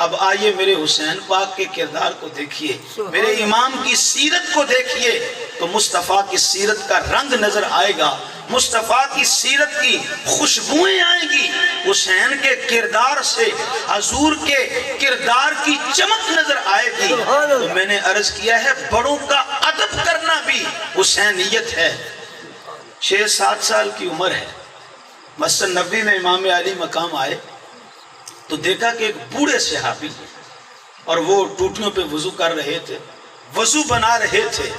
اب آئیے میرے حسین پاک کے کردار کو دیکھیے، میرے امام کی سیرت کو دیکھیے، تو مصطفیٰ کی سیرت کا رنگ نظر آئے گا، مصطفیٰ کی سیرت کی خوشبوئیں آئیں گی، حسین کے کردار سے حضور کے کردار کی چمک نظر آئے گی۔ تو میں نے عرض کیا ہے بڑوں کا ادب کرنا بھی حسینیت ہے۔ 6-7 سال کی عمر ہے، مسجد نبوی میں امام علی مقام آئے تو دیکھا کہ ایک بوڑھے صحابی اور وہ ٹوٹیوں پہ وضو کر رہے تھے، وضو بنا رہے تھے،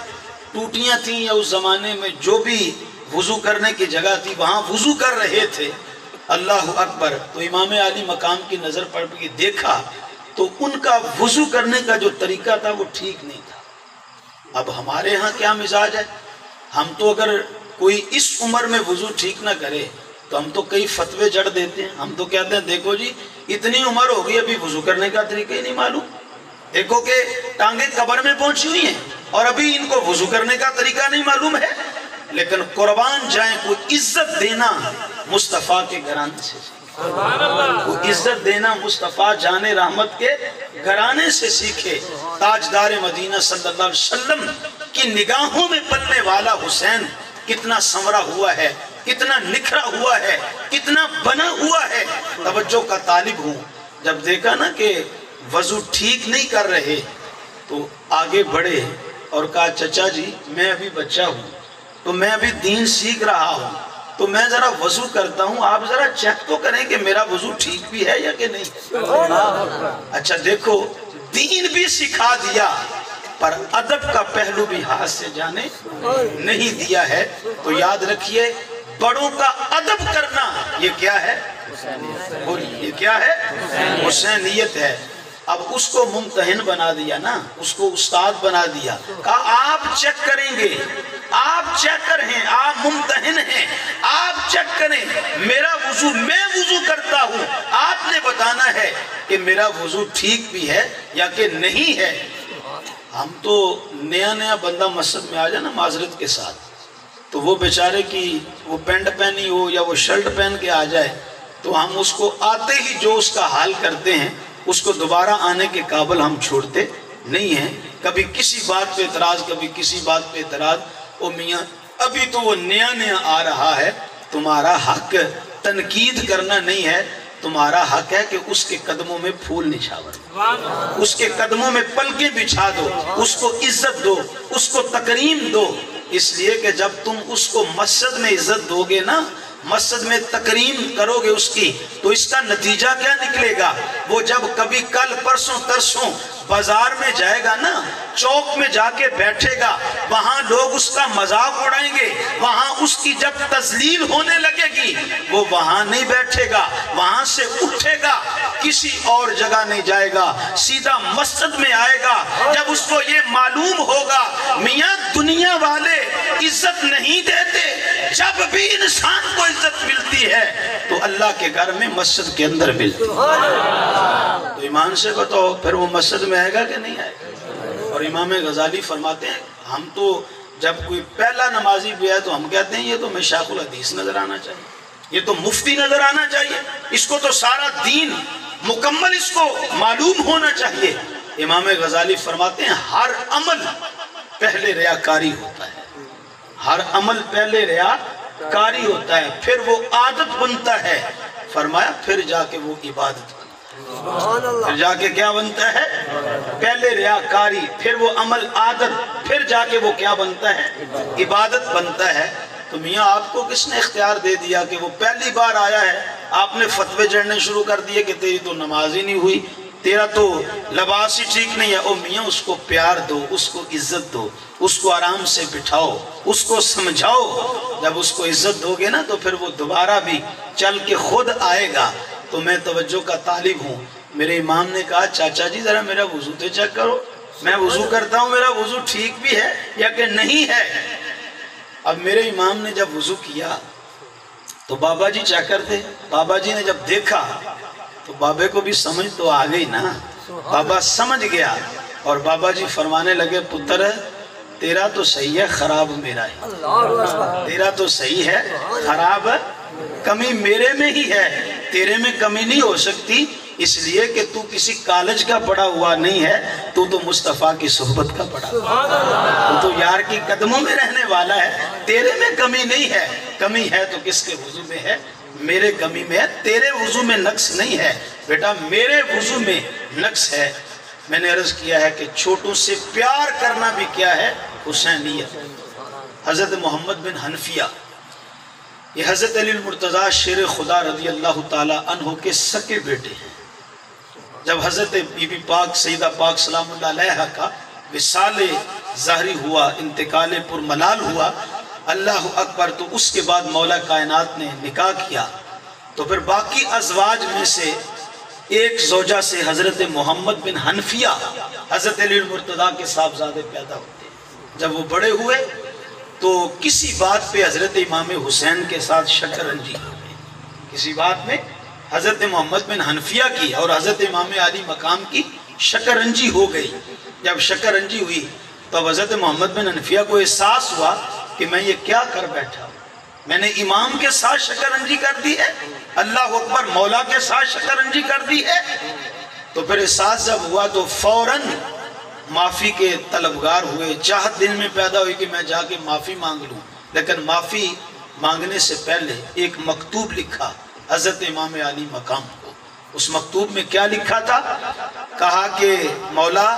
ٹوٹیاں تھیں یا اس زمانے میں جو بھی وضو کرنے کی جگہ تھی وہاں وضو کر رہے تھے۔ اللہ اکبر۔ تو امام علی مقام کی نظر پڑ کے دیکھا تو ان کا وضو کرنے کا جو طریقہ تھا وہ ٹھیک نہیں تھا۔ اب ہمارے ہاں کیا مزاج ہے، ہم تو اگر کوئی اس عمر میں وضو ٹھیک نہ کرے تو ہم تو کئی فتوے جڑ دیتے ہیں، ہم تو کہتے ہیں دیکھو جی اتنی عمر ہو گئی ابھی وضو کرنے کا طریقہ ہی نہیں معلوم، دیکھو کہ ٹانگیں قبر میں پہنچی ہوئی ہیں اور ابھی ان کو وضو کرنے کا طریقہ نہیں معلوم ہے۔ لیکن قربان جائیں کوئی عزت دینا مصطفیٰ کے گھرانے سے سیکھے، کوئی عزت دینا مصطفیٰ جان رحمت کے گھرانے سے سیکھے۔ تاجدار مدینہ صلی اللہ علیہ وسلم کی نگاہوں میں پلنے والا حسین کتنا سنورا ہوا ہے، کتنا نکھرا ہوا ہے، کتنا بنا ہوا ہے۔ توجہ کا طالب ہوں، جب دیکھا نا کہ وضو ٹھیک نہیں کر رہے تو آگے بڑھے اور کہا چچا جی میں ابھی بچہ ہوں تو میں ابھی دین سیکھ رہا ہوں، تو میں ذرا وضو کرتا ہوں، آپ ذرا چیک تو کریں کہ میرا وضو ٹھیک بھی ہے یا کہ نہیں۔ اچھا دیکھو دین بھی سکھا دیا، پر ادب کا پہلو بھی ہاتھ سے جانے نہیں دیا ہے۔ تو یاد رکھیے بڑوں کا ادب کرنا یہ کیا ہے؟ یہ کیا ہے؟ حسینیت ہے۔ اب اس کو ممتحن بنا دیا نا، اس کو استاد بنا دیا، کہا آپ چیک کریں گے، آپ چیکر ہیں، آپ ممتحن ہیں، آپ چیک کریں میرا وضو، میں وضو کرتا ہوں، آپ نے بتانا ہے کہ میرا وضو ٹھیک بھی ہے یا کہ نہیں ہے۔ ہم تو نیا بندہ مسجد میں آ جائے نا معذرت کے ساتھ، تو وہ بیچارے کی وہ پینٹ پہنی ہو یا وہ شرٹ پہن کے آ جائے تو ہم اس کو آتے ہی جو اس کا حال کرتے ہیں اس کو دوبارہ آنے کے قابل ہم چھوڑتے نہیں ہیں۔ کبھی کسی بات پہ اعتراض، کبھی کسی بات پہ اعتراض، او میاں ابھی تو وہ نیا آ رہا ہے، تمہارا حق تنقید کرنا نہیں ہے، تمہارا حق ہے کہ اس کے قدموں میں پھول نچھاور، اس کے قدموں میں پلکیں بچھا دو، اس کو عزت دو، اس کو تکریم دو۔ اس لیے کہ جب تم اس کو مسجد میں عزت دو گے نا، مسجد میں تکریم کرو گے اس کی، تو اس کا نتیجہ کیا نکلے گا؟ وہ جب کبھی کل پرسوں ترسوں بازار میں جائے گا نا، چوک میں جا کے بیٹھے گا، وہاں لوگ اس کا مذاق اڑائیں گے، وہاں اس کی جب تذلیل ہونے لگے گی، وہ وہاں نہیں بیٹھے گا، وہاں سے اٹھے گا، کسی اور جگہ نہیں جائے گا، سیدھا مسجد میں آئے گا۔ جب اس کو یہ معلوم ہوگا میاں دنیا والے عزت نہیں دیتے، جب بھی انسان کو عزت ملتی ہے تو اللہ کے گھر میں مسجد کے اندر ملتی ہے۔ تو ایمان سے بتاؤ پھر وہ مسجد میں آئے گا کہ نہیں آئے گا؟ اور امام غزالی فرماتے ہیں ہم تو جب کوئی پہلا نمازی بھی ہے تو ہم کہتے ہیں یہ تو مشایخ الحدیث نظر آنا چاہیے، یہ تو مفتی نظر آنا چاہیے، اس کو تو سارا دین مکمل اس کو معلوم ہونا چاہیے۔ امام غزالی فرماتے ہیں ہر عمل پہلے ریاکاری ہوتا ہے، ہر عمل پہلے ریاکاری ہوتا ہے، پھر وہ عادت بنتا ہے، فرمایا پھر جا کے وہ عبادت بنتا ہے۔ پھر جا کے کیا بنتا ہے؟ پہلے ریاکاری، پھر وہ عمل عادت، پھر جا کے وہ کیا بنتا ہے؟ عبادت بنتا ہے۔ تو میاں آپ کو کس نے اختیار دے دیا کہ وہ پہلی بار آیا ہے آپ نے فتوے جڑنے شروع کر دیے کہ تیری تو نماز ہی نہیں ہوئی، تیرا تو لباس ہی ٹھیک نہیں ہے؟ او میاں اس کو پیار دو، اس کو عزت دو، اس کو آرام سے بٹھاؤ، اس کو سمجھاؤ۔ جب اس کو عزت دو گے نا تو پھر وہ دوبارہ بھی چل کے خود آئے گا۔ تو میں توجہ کا طالب ہوں، میرے امام نے کہا چاچا جی ذرا میرا وضو تو چیک کرو، میں وضو کرتا ہوں میرا وضو ٹھیک بھی ہے یا کہ نہیں ہے۔ اب میرے امام نے جب وضو کیا تو بابا جی چیک کرتے، بابا جی نے جب دیکھا تو بابے کو بھی سمجھ تو آ گئی نا، بابا سمجھ گیا اور بابا جی فرمانے لگے پتر تیرا تو صحیح ہے خراب میرا ہے، تیرا تو صحیح ہے خراب کمی میرے میں ہی ہے، تیرے میں کمی نہیں ہو سکتی، اس لیے کہ تو کسی کالج کا پڑھا ہوا نہیں ہے، تو مصطفیٰ کی صحبت کا پڑھا ہوا، تو یار کی قدموں میں رہنے والا ہے، تیرے میں کمی نہیں ہے، کمی ہے تو کس کے وضو میں ہے؟ میرے کمی میں ہے، تیرے وضو میں نقص نہیں ہے، بیٹا میرے وضو میں نقص ہے۔ میں نے عرض کیا ہے کہ چھوٹوں سے پیار کرنا بھی کیا ہے؟ حسینیت۔ حضرت محمد بن حنفیہ یہ حضرت علی المرتضیٰ شیر خدا رضی اللہ تعالی عنہ کے سکے بیٹے ہیں۔ جب حضرت بی بی پاک سیدہ پاک سلام اللہ علیہ کا وصال ظاہری ہوا، انتقال پر ملال ہوا، اللہ اکبر، تو اس کے بعد مولا کائنات نے نکاح کیا، تو پھر باقی ازواج میں سے ایک زوجہ سے حضرت محمد بن حنفیہ حضرت علی المرتضیٰ کے صاحبزادے پیدا ہوتے ہیں۔ جب وہ بڑے ہوئے تو کسی بات پہ حضرت امام حسین کے ساتھ شکر رنجی ہو گئی، کسی بات میں حضرت محمد بن حنفیہ کی اور حضرت امام علی مقام کی شکر رنجی ہو گئی۔ جب شکر رنجی ہوئی تو حضرت محمد بن حنفیہ کو احساس ہوا کہ میں یہ کیا کر بیٹھا، میں نے امام کے ساتھ شکر رنجی کر دی ہے، اللہ اکبر، مولا کے ساتھ شکر رنجی کر دی ہے۔ تو پھر احساس جب ہوا تو فوراً معافی کے طلبگار ہوئے، چاہت دل میں پیدا ہوئی کہ میں جا کے معافی مانگ لوں، لیکن معافی مانگنے سے پہلے ایک مکتوب لکھا حضرت امام علی مقام کو۔ اس مکتوب میں کیا لکھا تھا؟ کہا کہ مولا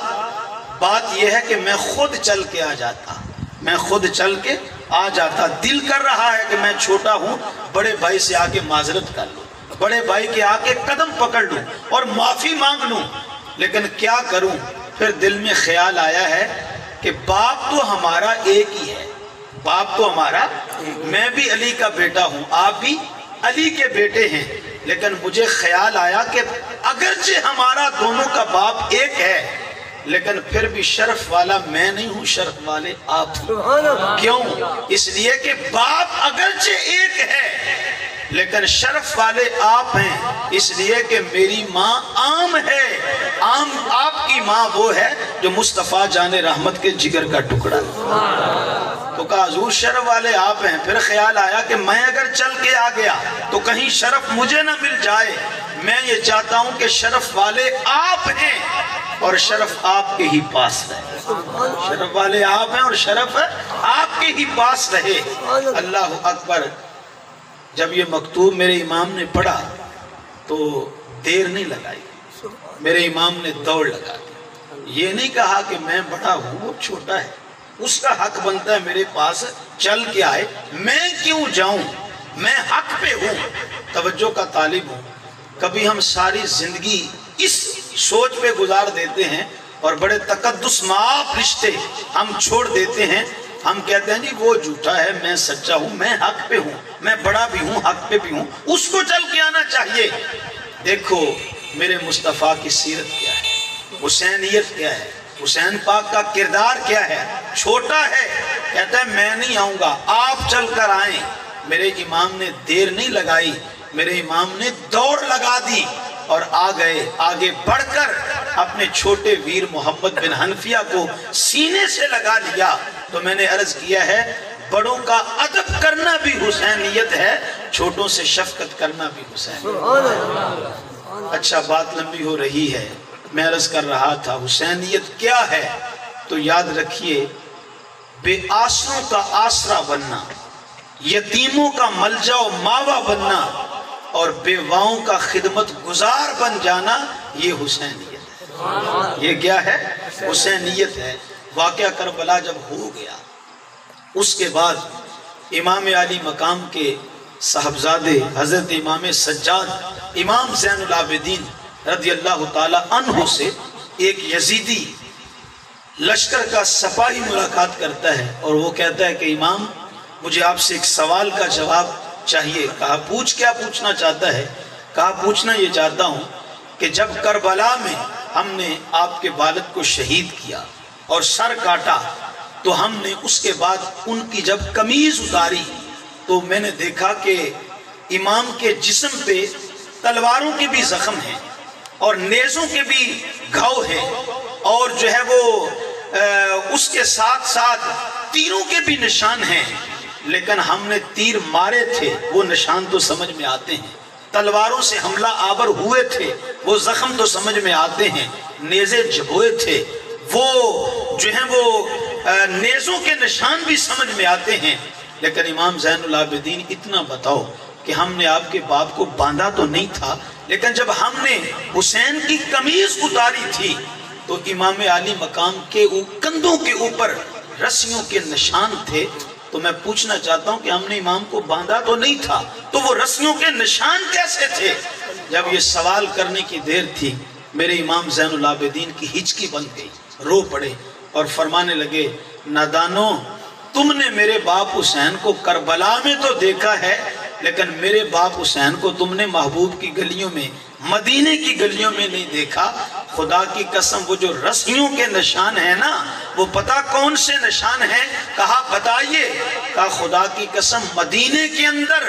بات یہ ہے کہ میں خود چل کے آ جاتا، میں خود چل کے آ جاتا، دل کر رہا ہے کہ میں چھوٹا ہوں، بڑے بھائی سے آ کے معذرت کر لوں، بڑے بھائی کے آ کے قدم پکڑ لوں اور معافی مانگ لوں، لیکن کیا کروں؟ پھر دل میں خیال آیا ہے کہ باپ تو ہمارا ایک ہی ہے، باپ تو ہمارا، میں بھی علی کا بیٹا ہوں، آپ بھی علی کے بیٹے ہیں، لیکن مجھے خیال آیا کہ اگرچہ ہمارا دونوں کا باپ ایک ہے لیکن پھر بھی شرف والا میں نہیں ہوں، شرف والے آپ ہیں۔ کیوں؟ اس لیے کہ باپ اگرچہ ایک ہے لیکن شرف والے آپ ہیں، اس لیے کہ میری ماں عام ہے، عام آپ کی ماں وہ ہے جو مصطفیٰ جان رحمت کے جگر کا ٹکڑا ہے۔ تو کہا حضور شرف والے آپ ہیں۔ پھر خیال آیا کہ میں اگر چل کے آ گیا تو کہیں شرف مجھے نہ مل جائے، میں یہ چاہتا ہوں کہ شرف والے آپ ہیں اور شرف آپ کے ہی پاس رہے، شرف والے آپ ہیں اور شرف آپ کے ہی پاس رہے۔ اللہ اکبر۔ جب یہ مکتوب میرے امام نے پڑھا تو دیر نہیں لگائی، میرے امام نے دوڑ لگا دی، یہ نہیں کہا کہ میں بڑا ہوں وہ چھوٹا ہے، اس کا حق بنتا ہے میرے پاس چل کے آئے، میں کیوں جاؤں، میں حق پہ ہوں، توجہ کا طالب ہوں۔ کبھی ہم ساری زندگی اس سوچ پہ گزار دیتے ہیں اور بڑے تقدس معاف رشتے ہم چھوڑ دیتے ہیں، ہم کہتے ہیں جی وہ جھوٹا ہے میں سچا ہوں، میں حق پہ ہوں، میں بڑا بھی ہوں، حق پہ بھی ہوں، اس کو چل کے آنا چاہیے۔ دیکھو میرے مصطفیٰ کی سیرت کیا ہے، حسینیت کیا ہے، حسین پاک کا کردار کیا ہے، چھوٹا ہے، کہتا ہے میں نہیں آؤں گا، آپ چل کر آئیں۔ میرے امام نے دیر نہیں لگائی، میرے امام نے دوڑ لگا دی اور آ گئے، آگے بڑھ کر اپنے چھوٹے ویر محمد بن حنفیہ کو سینے سے لگا لیا۔ تو میں نے عرض کیا ہے بڑوں کا ادب کرنا بھی حسینیت ہے، چھوٹوں سے شفقت کرنا بھی حسینیت۔ اچھا بات لمبی ہو رہی ہے، میں عرض کر رہا تھا حسینیت کیا ہے، تو یاد رکھیے بے آسروں کا آسرا بننا، یتیموں کا ملجا و ماوا بننا اور بیواؤں کا خدمت گزار بن جانا، یہ حسینیت ہے۔ یہ کیا ہے؟ حسینیت ہے۔ واقعہ کربلا جب ہو گیا اس کے بعد امام علی مقام کے صاحبزادے حضرت امام سجاد امام زین العابدین رضی اللہ تعالی عنہ سے ایک یزیدی لشکر کا سپاہی ملاقات کرتا ہے اور وہ کہتا ہے کہ امام مجھے آپ سے ایک سوال کا جواب چاہیے۔ کہا پوچھ، کیا پوچھنا چاہتا ہے؟ کہا پوچھنا یہ چاہتا ہوں کہ جب کربلا میں ہم نے آپ کے والد کو شہید کیا اور سر کاٹا تو ہم نے اس کے بعد ان کی جب قمیض اتاری تو میں نے دیکھا کہ امام کے جسم پہ تلواروں کے بھی زخم ہیں اور نیزوں کے بھی گھاؤ ہیں اور جو ہے وہ اس کے ساتھ ساتھ تیروں کے بھی نشان ہیں، لیکن ہم نے تیر مارے تھے وہ نشان تو سمجھ میں آتے ہیں، تلواروں سے حملہ آور ہوئے تھے وہ زخم تو سمجھ میں آتے ہیں، نیزے جھبوئے تھے وہ جو ہیں وہ نیزوں کے نشان بھی سمجھ میں آتے ہیں، لیکن امام زین العابدین اتنا بتاؤ کہ ہم نے آپ کے باپ کو باندھا تو نہیں تھا، لیکن جب ہم نے حسین کی قمیض اتاری تھی تو امام علی مقام کے کندھوں کے اوپر رسیوں کے نشان تھے۔ تو میں پوچھنا چاہتا ہوں کہ ہم نے امام کو باندھا تو نہیں تھا تو وہ رسیوں کے نشان کیسے تھے؟ جب یہ سوال کرنے کی دیر تھی میرے امام زین العابدین کی ہچکی بن گئی، رو پڑے اور فرمانے لگے نادانو تم نے میرے باپ حسین کو کربلا میں تو دیکھا ہے لیکن میرے باپ حسین کو تم نے محبوب کی گلیوں میں مدینے کی گلیوں میں نہیں دیکھا۔ خدا کی قسم وہ جو رسیوں کے نشان ہیں نا وہ پتہ کون سے نشان ہیں؟ کہا بتائیے۔ کہا خدا کی قسم مدینے کے اندر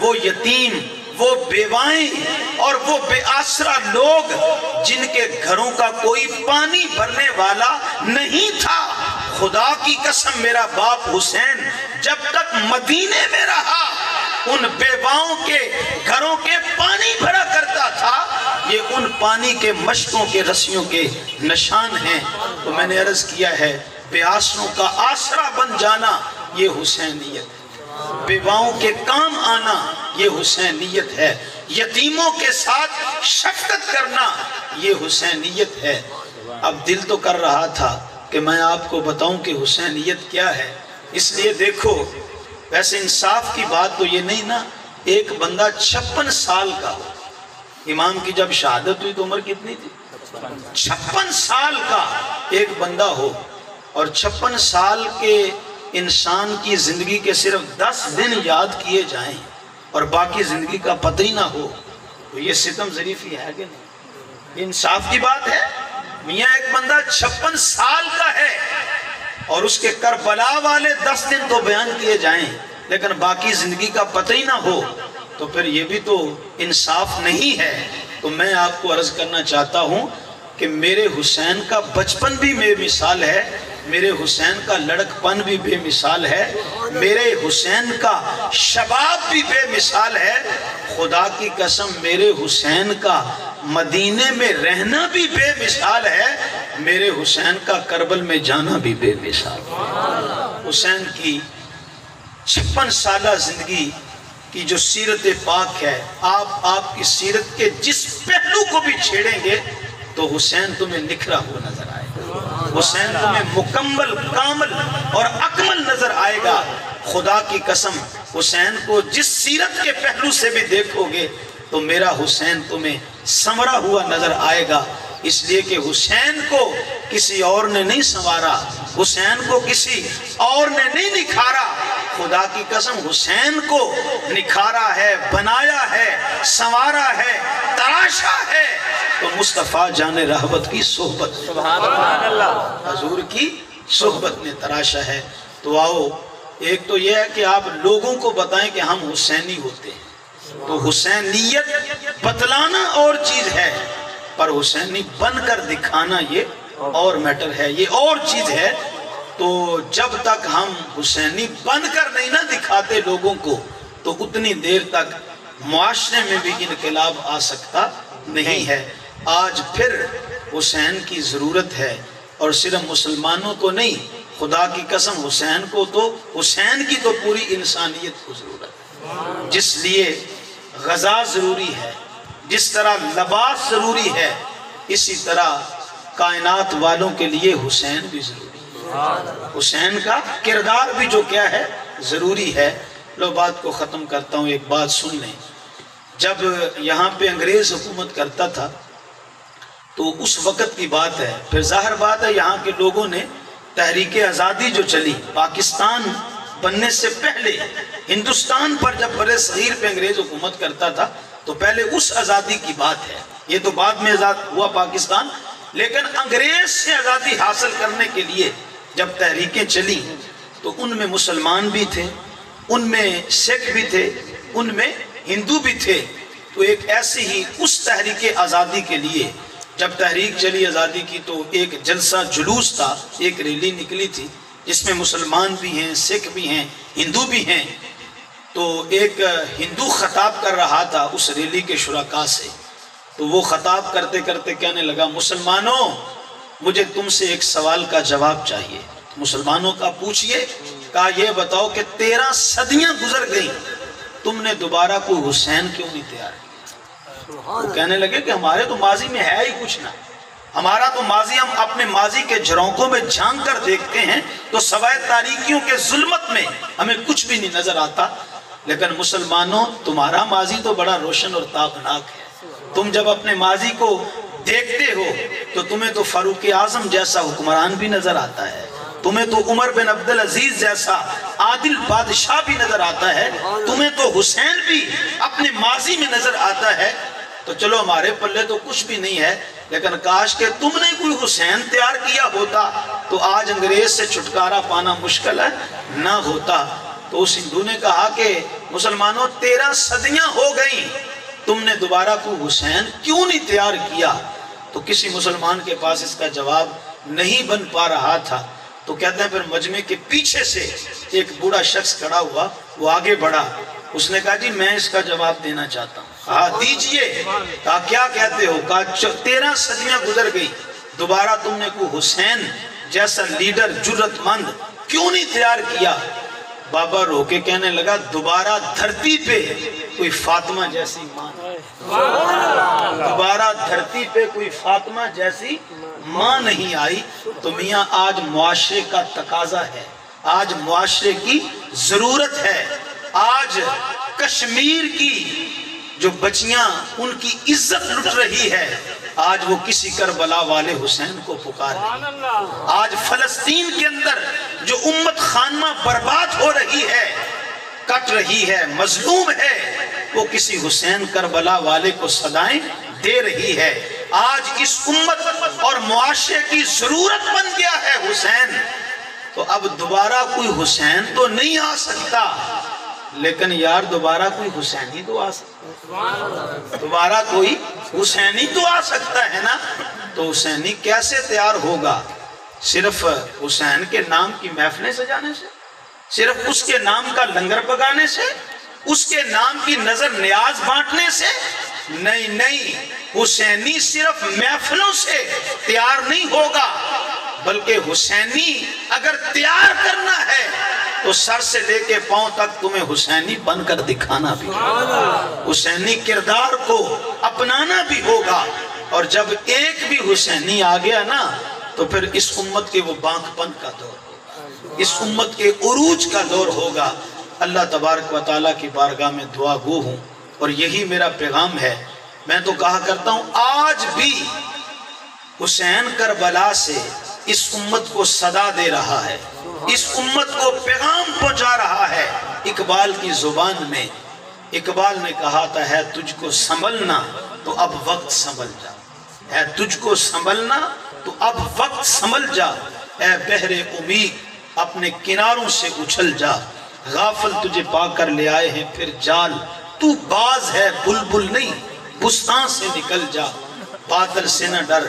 وہ یتیم، وہ بیوائیں اور وہ بے آسرا لوگ جن کے گھروں کا کوئی پانی بھرنے والا نہیں تھا، خدا کی قسم میرا باپ حسین جب تک مدینے میں رہا ان بیواؤں کے گھروں کے پانی بھرا کرتا تھا، یہ ان پانی کے مشکوں کے رسیوں کے نشان ہیں۔ تو میں نے عرض کیا ہے بے آسروں کا آسرا بن جانا یہ حسینیت ہے، بیواؤں کے کام آنا یہ حسینیت ہے، یتیموں کے ساتھ شفقت کرنا یہ حسینیت ہے۔ اب دل تو کر رہا تھا کہ میں آپ کو بتاؤں کہ حسینیت کیا ہے، اس لیے دیکھو ویسے انصاف کی بات تو یہ نہیں نا، ایک بندہ 56 سال کا، امام کی جب شہادت ہوئی تو عمر کتنی تھی؟ 56 سال کا ایک بندہ ہو اور 56 سال کے انسان کی زندگی کے صرف 10 دن یاد کیے جائیں اور باقی زندگی کا پتہ ہی نہ ہو، تو یہ ستم ظریفی ہے کہ نہیں؟ یہ انصاف کی بات ہے؟ میاں ایک بندہ 56 سال کا ہے اور اس کے کربلا والے 10 دن تو بیان کیے جائیں لیکن باقی زندگی کا پتہ ہی نہ ہو، تو پھر یہ بھی تو انصاف نہیں ہے۔ تو میں آپ کو عرض کرنا چاہتا ہوں کہ میرے حسین کا بچپن بھی بے مثال ہے، میرے حسین کا لڑکپن بھی بے مثال ہے، میرے حسین کا شباب بھی بے مثال ہے، خدا کی قسم میرے حسین کا مدینے میں رہنا بھی بے مثال ہے، میرے حسین کا کربل میں جانا بھی بے مثال ہے۔ حسین کی 56 سالہ زندگی کی جو سیرت پاک ہے، آپ کی سیرت کے جس پہلو کو بھی چھیڑیں گے تو حسین تمہیں نکھرا ہوا نظر آئے گا، حسین تمہیں مکمل کامل اور اکمل نظر آئے گا۔ خدا کی قسم حسین کو جس سیرت کے پہلو سے بھی دیکھو گے تو میرا حسین تمہیں سنورا ہوا نظر آئے گا، اس لیے کہ حسین کو کسی اور نے نہیں سنوارا، حسین کو کسی اور نے نہیں نکھارا، خدا کی قسم حسین کو نکھارا ہے، بنایا ہے، سنوارا ہے، تراشا ہے تو مصطفیٰ جان رحمت کی صحبت، سبحان اللہ، حضور کی صحبت نے تراشا ہے۔ تو آؤ، ایک تو یہ ہے کہ آپ لوگوں کو بتائیں کہ ہم حسینی ہوتے ہیں، تو حسینیت بتلانا اور چیز ہے، پر حسینی بن کر دکھانا یہ اور میٹر ہے، یہ اور چیز ہے۔ تو جب تک ہم حسینی بن کر نہیں نہ دکھاتے لوگوں کو تو اتنی دیر تک معاشرے میں بھی انقلاب آ سکتا نہیں ہے۔ آج پھر حسین کی ضرورت ہے، اور صرف مسلمانوں کو نہیں، خدا کی قسم حسین کو تو، حسین کی تو پوری انسانیت کو ضرورت ہے، جس لیے غذا ضروری ہے، جس طرح لباس ضروری ہے، اسی طرح کائنات والوں کے لیے حسین بھی ضروری ہے، حسین کا کردار بھی جو کیا ہے ضروری ہے۔ لو بات کو ختم کرتا ہوں، ایک بات سن لیں۔ جب یہاں پہ انگریز حکومت کرتا تھا تو اس وقت کی بات ہے، پھر ظاہر بات ہے یہاں کے لوگوں نے تحریک آزادی جو چلی پاکستان بننے سے پہلے، ہندوستان پر جب برے صغیر پہ انگریز حکومت کرتا تھا تو پہلے اس آزادی کی بات ہے، یہ تو بعد میں آزاد ہوا پاکستان، لیکن انگریز سے آزادی حاصل کرنے کے لیے جب تحریکیں چلی تو ان میں مسلمان بھی تھے، ان میں سکھ بھی تھے، ان میں ہندو بھی تھے۔ تو ایک ایسی ہی اس تحریک آزادی کے لیے جب تحریک چلی آزادی کی تو ایک جلسہ جلوس تھا، ایک ریلی نکلی تھی جس میں مسلمان بھی ہیں، سکھ بھی ہیں، ہندو بھی ہیں۔ تو ایک ہندو خطاب کر رہا تھا اس ریلی کے شرکاء سے، تو وہ خطاب کرتے کرتے کہنے لگا، مسلمانوں مجھے تم سے ایک سوال کا جواب چاہیے۔ مسلمانوں کا پوچھئے، کہا یہ بتاؤ کہ 13 صدیاں گزر گئیں، تم نے دوبارہ کوئی حسین کیوں نہیں تیار کیا؟ وہ کہنے لگے کہ ہمارے تو ماضی میں ہے ہی کچھ نہ، ہمارا تو ماضی، ہم اپنے ماضی کے جھرونکوں میں جھانک کر دیکھتے ہیں تو سوائے تاریکیوں کے ظلمت میں ہمیں کچھ بھی نہیں نظر آتا، لیکن مسلمانوں تمہارا ماضی تو بڑا روشن اور تابناک ہے۔ تم جب اپنے ماضی کو دیکھتے ہو تو تمہیں تو فاروق اعظم جیسا حکمران بھی نظر آتا ہے، تمہیں تو عمر بن عبدالعزیز جیسا عادل بادشاہ بھی نظر آتا ہے، تمہیں تو حسین بھی اپنے ماضی میں نظر آتا ہے۔ تو چلو ہمارے پلے تو کچھ بھی نہیں ہے، لیکن کاش کہ تم نے کوئی حسین تیار کیا ہوتا تو آج انگریز سے چھٹکارا پانا مشکل ہے نہ ہوتا۔ تو اس ہندو نے کہا کہ مسلمانوں 13 صدیاں ہو گئیں، تم نے دوبارہ کوئی حسین کیوں نہیں تیار کیا؟ تو کسی مسلمان کے پاس اس کا جواب نہیں بن پا رہا تھا۔ تو کہتے ہیں پھر مجمع کے پیچھے سے ایک بوڑھا شخص کھڑا ہوا، وہ آگے بڑھا، اس نے کہا جی میں اس کا جواب دینا چاہتا ہوں۔ کہا دیجئے۔ کہا کیا کہتے ہو؟ کہا 13 صدیاں گزر گئی، دوبارہ تم نے کوئی حسین جیسا لیڈر جرت مند کیوں نہیں تیار کیا؟ بابا رو کے کہنے لگا دوبارہ دھرتی پہ کوئی فاطمہ جیسی ماں، دوبارہ دھرتی پہ کوئی فاطمہ جیسی ماں نہیں آئی۔ تو میاں آج معاشرے کا تقاضا ہے، آج معاشرے کی ضرورت ہے، آج کشمیر کی جو بچیاں ان کی عزت لٹ رہی ہے، آج وہ کسی کربلا والے حسین کو پکار رہی ہے۔ آج فلسطین کے اندر جو امت خانمہ برباد ہو رہی ہے، کٹ رہی ہے، مظلوم ہے، وہ کسی حسین کربلا والے کو صدائیں دے رہی ہے۔ آج اس امت اور معاشرے کی ضرورت بن گیا ہے حسین، تو اب دوبارہ کوئی حسین تو نہیں آ سکتا، لیکن یار دوبارہ کوئی حسینی تو آ سکتا ہے، دوبارہ کوئی حسینی تو آ سکتا ہے نا۔ تو حسینی کیسے تیار ہوگا؟ صرف حسین کے نام کی محفلیں سجانے سے، صرف اس کے نام کا لنگر پکانے سے، اس کے نام کی نظر نیاز بانٹنے سے؟ نہیں نہیں، حسینی صرف محفلوں سے تیار نہیں ہوگا، بلکہ حسینی اگر تیار کرنا ہے تو سر سے لے کے پاؤں تک تمہیں حسینی بن کر دکھانا بھی ہوگا، حسینی کردار کو اپنانا بھی ہوگا۔ اور جب ایک بھی حسینی آ گیا نا تو پھر اس امت کے وہ بانک پن کا دور ہوگا، اس امت کے عروج کا دور ہوگا۔ اللہ تبارک و تعالیٰ کی بارگاہ میں دعا گو ہوں، اور یہی میرا پیغام ہے۔ میں تو کہا کرتا ہوں آج بھی حسین کربلا سے اس امت کو صدا دے رہا ہے، اس امت کو پیغام پہنچا رہا ہے۔ اقبال کی زبان میں اقبال نے کہا تھا، ہے تجھ کو سنبھلنا تو اب وقت سنبھل جا، ہے تجھ کو سنبھلنا تو اب وقت سنبھل جا، اے بحر امید اپنے کناروں سے اچھل جا، غافل تجھے پا کر لے آئے ہیں پھر جال، تو باز ہے بلبل نہیں بستان سے نکل جا، باطل سے نہ ڈر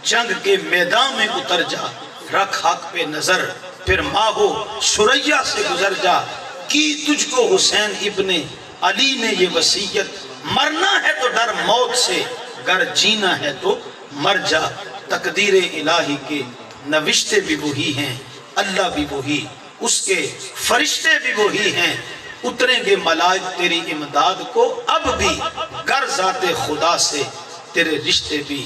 جنگ کے میدان میں اتر جا، رکھ حق پہ نظر پھر ماہو سریا سے گزر جا، کی تجھ کو حسین ابن علی نے یہ وصیت، مرنا ہے تو ڈر موت سے گر جینا ہے تو مر جا، تقدیر الہی کے نوشتے بھی وہی ہیں، اللہ بھی وہی، اس کے فرشتے بھی وہی ہیں، اتریں گے ملائک تیری امداد کو اب بھی، گر ذات خدا سے تیرے رشتے بھی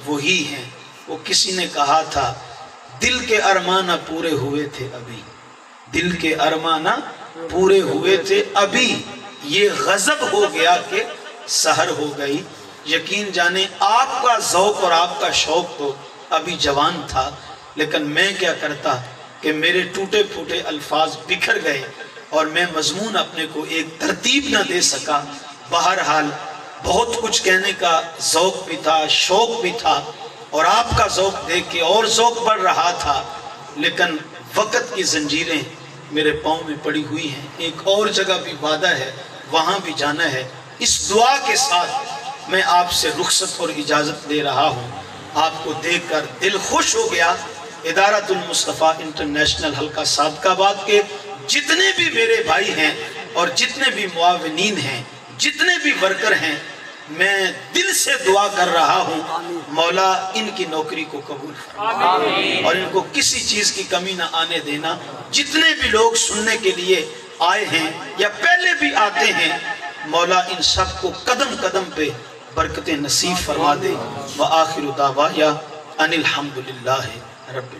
وہی ہیں۔ وہ کسی نے کہا تھا دل کے ارمانہ پورے ہوئے تھے ابھی، دل کے ارمانہ پورے ہوئے تھے ابھی، یہ غضب ہو گیا کہ سحر ہو گئی۔ یقین جانے آپ کا ذوق اور آپ کا شوق تو ابھی جوان تھا، لیکن میں کیا کرتا کہ میرے ٹوٹے پھوٹے الفاظ بکھر گئے اور میں مضمون اپنے کو ایک ترتیب نہ دے سکا۔ بہرحال بہت کچھ کہنے کا ذوق بھی تھا، شوق بھی تھا، اور آپ کا ذوق دیکھ کے اور ذوق بڑھ رہا تھا، لیکن وقت کی زنجیریں میرے پاؤں میں پڑی ہوئی ہیں۔ ایک اور جگہ بھی وعدہ ہے، وہاں بھی جانا ہے۔ اس دعا کے ساتھ میں آپ سے رخصت اور اجازت لے رہا ہوں۔ آپ کو دیکھ کر دل خوش ہو گیا۔ ادارۃ المصطفیٰ انٹرنیشنل حلقہ صادق آباد کے جتنے بھی میرے بھائی ہیں اور جتنے بھی معاونین ہیں، جتنے بھی ورکر ہیں، میں دل سے دعا کر رہا ہوں مولا ان کی نوکری کو قبول فرمائے اور ان کو کسی چیز کی کمی نہ آنے دینا۔ جتنے بھی لوگ سننے کے لیے آئے ہیں یا پہلے بھی آتے ہیں، مولا ان سب کو قدم قدم پہ برکت نصیب فرما دے۔ وآخر دعوایا ان الحمدللہ رب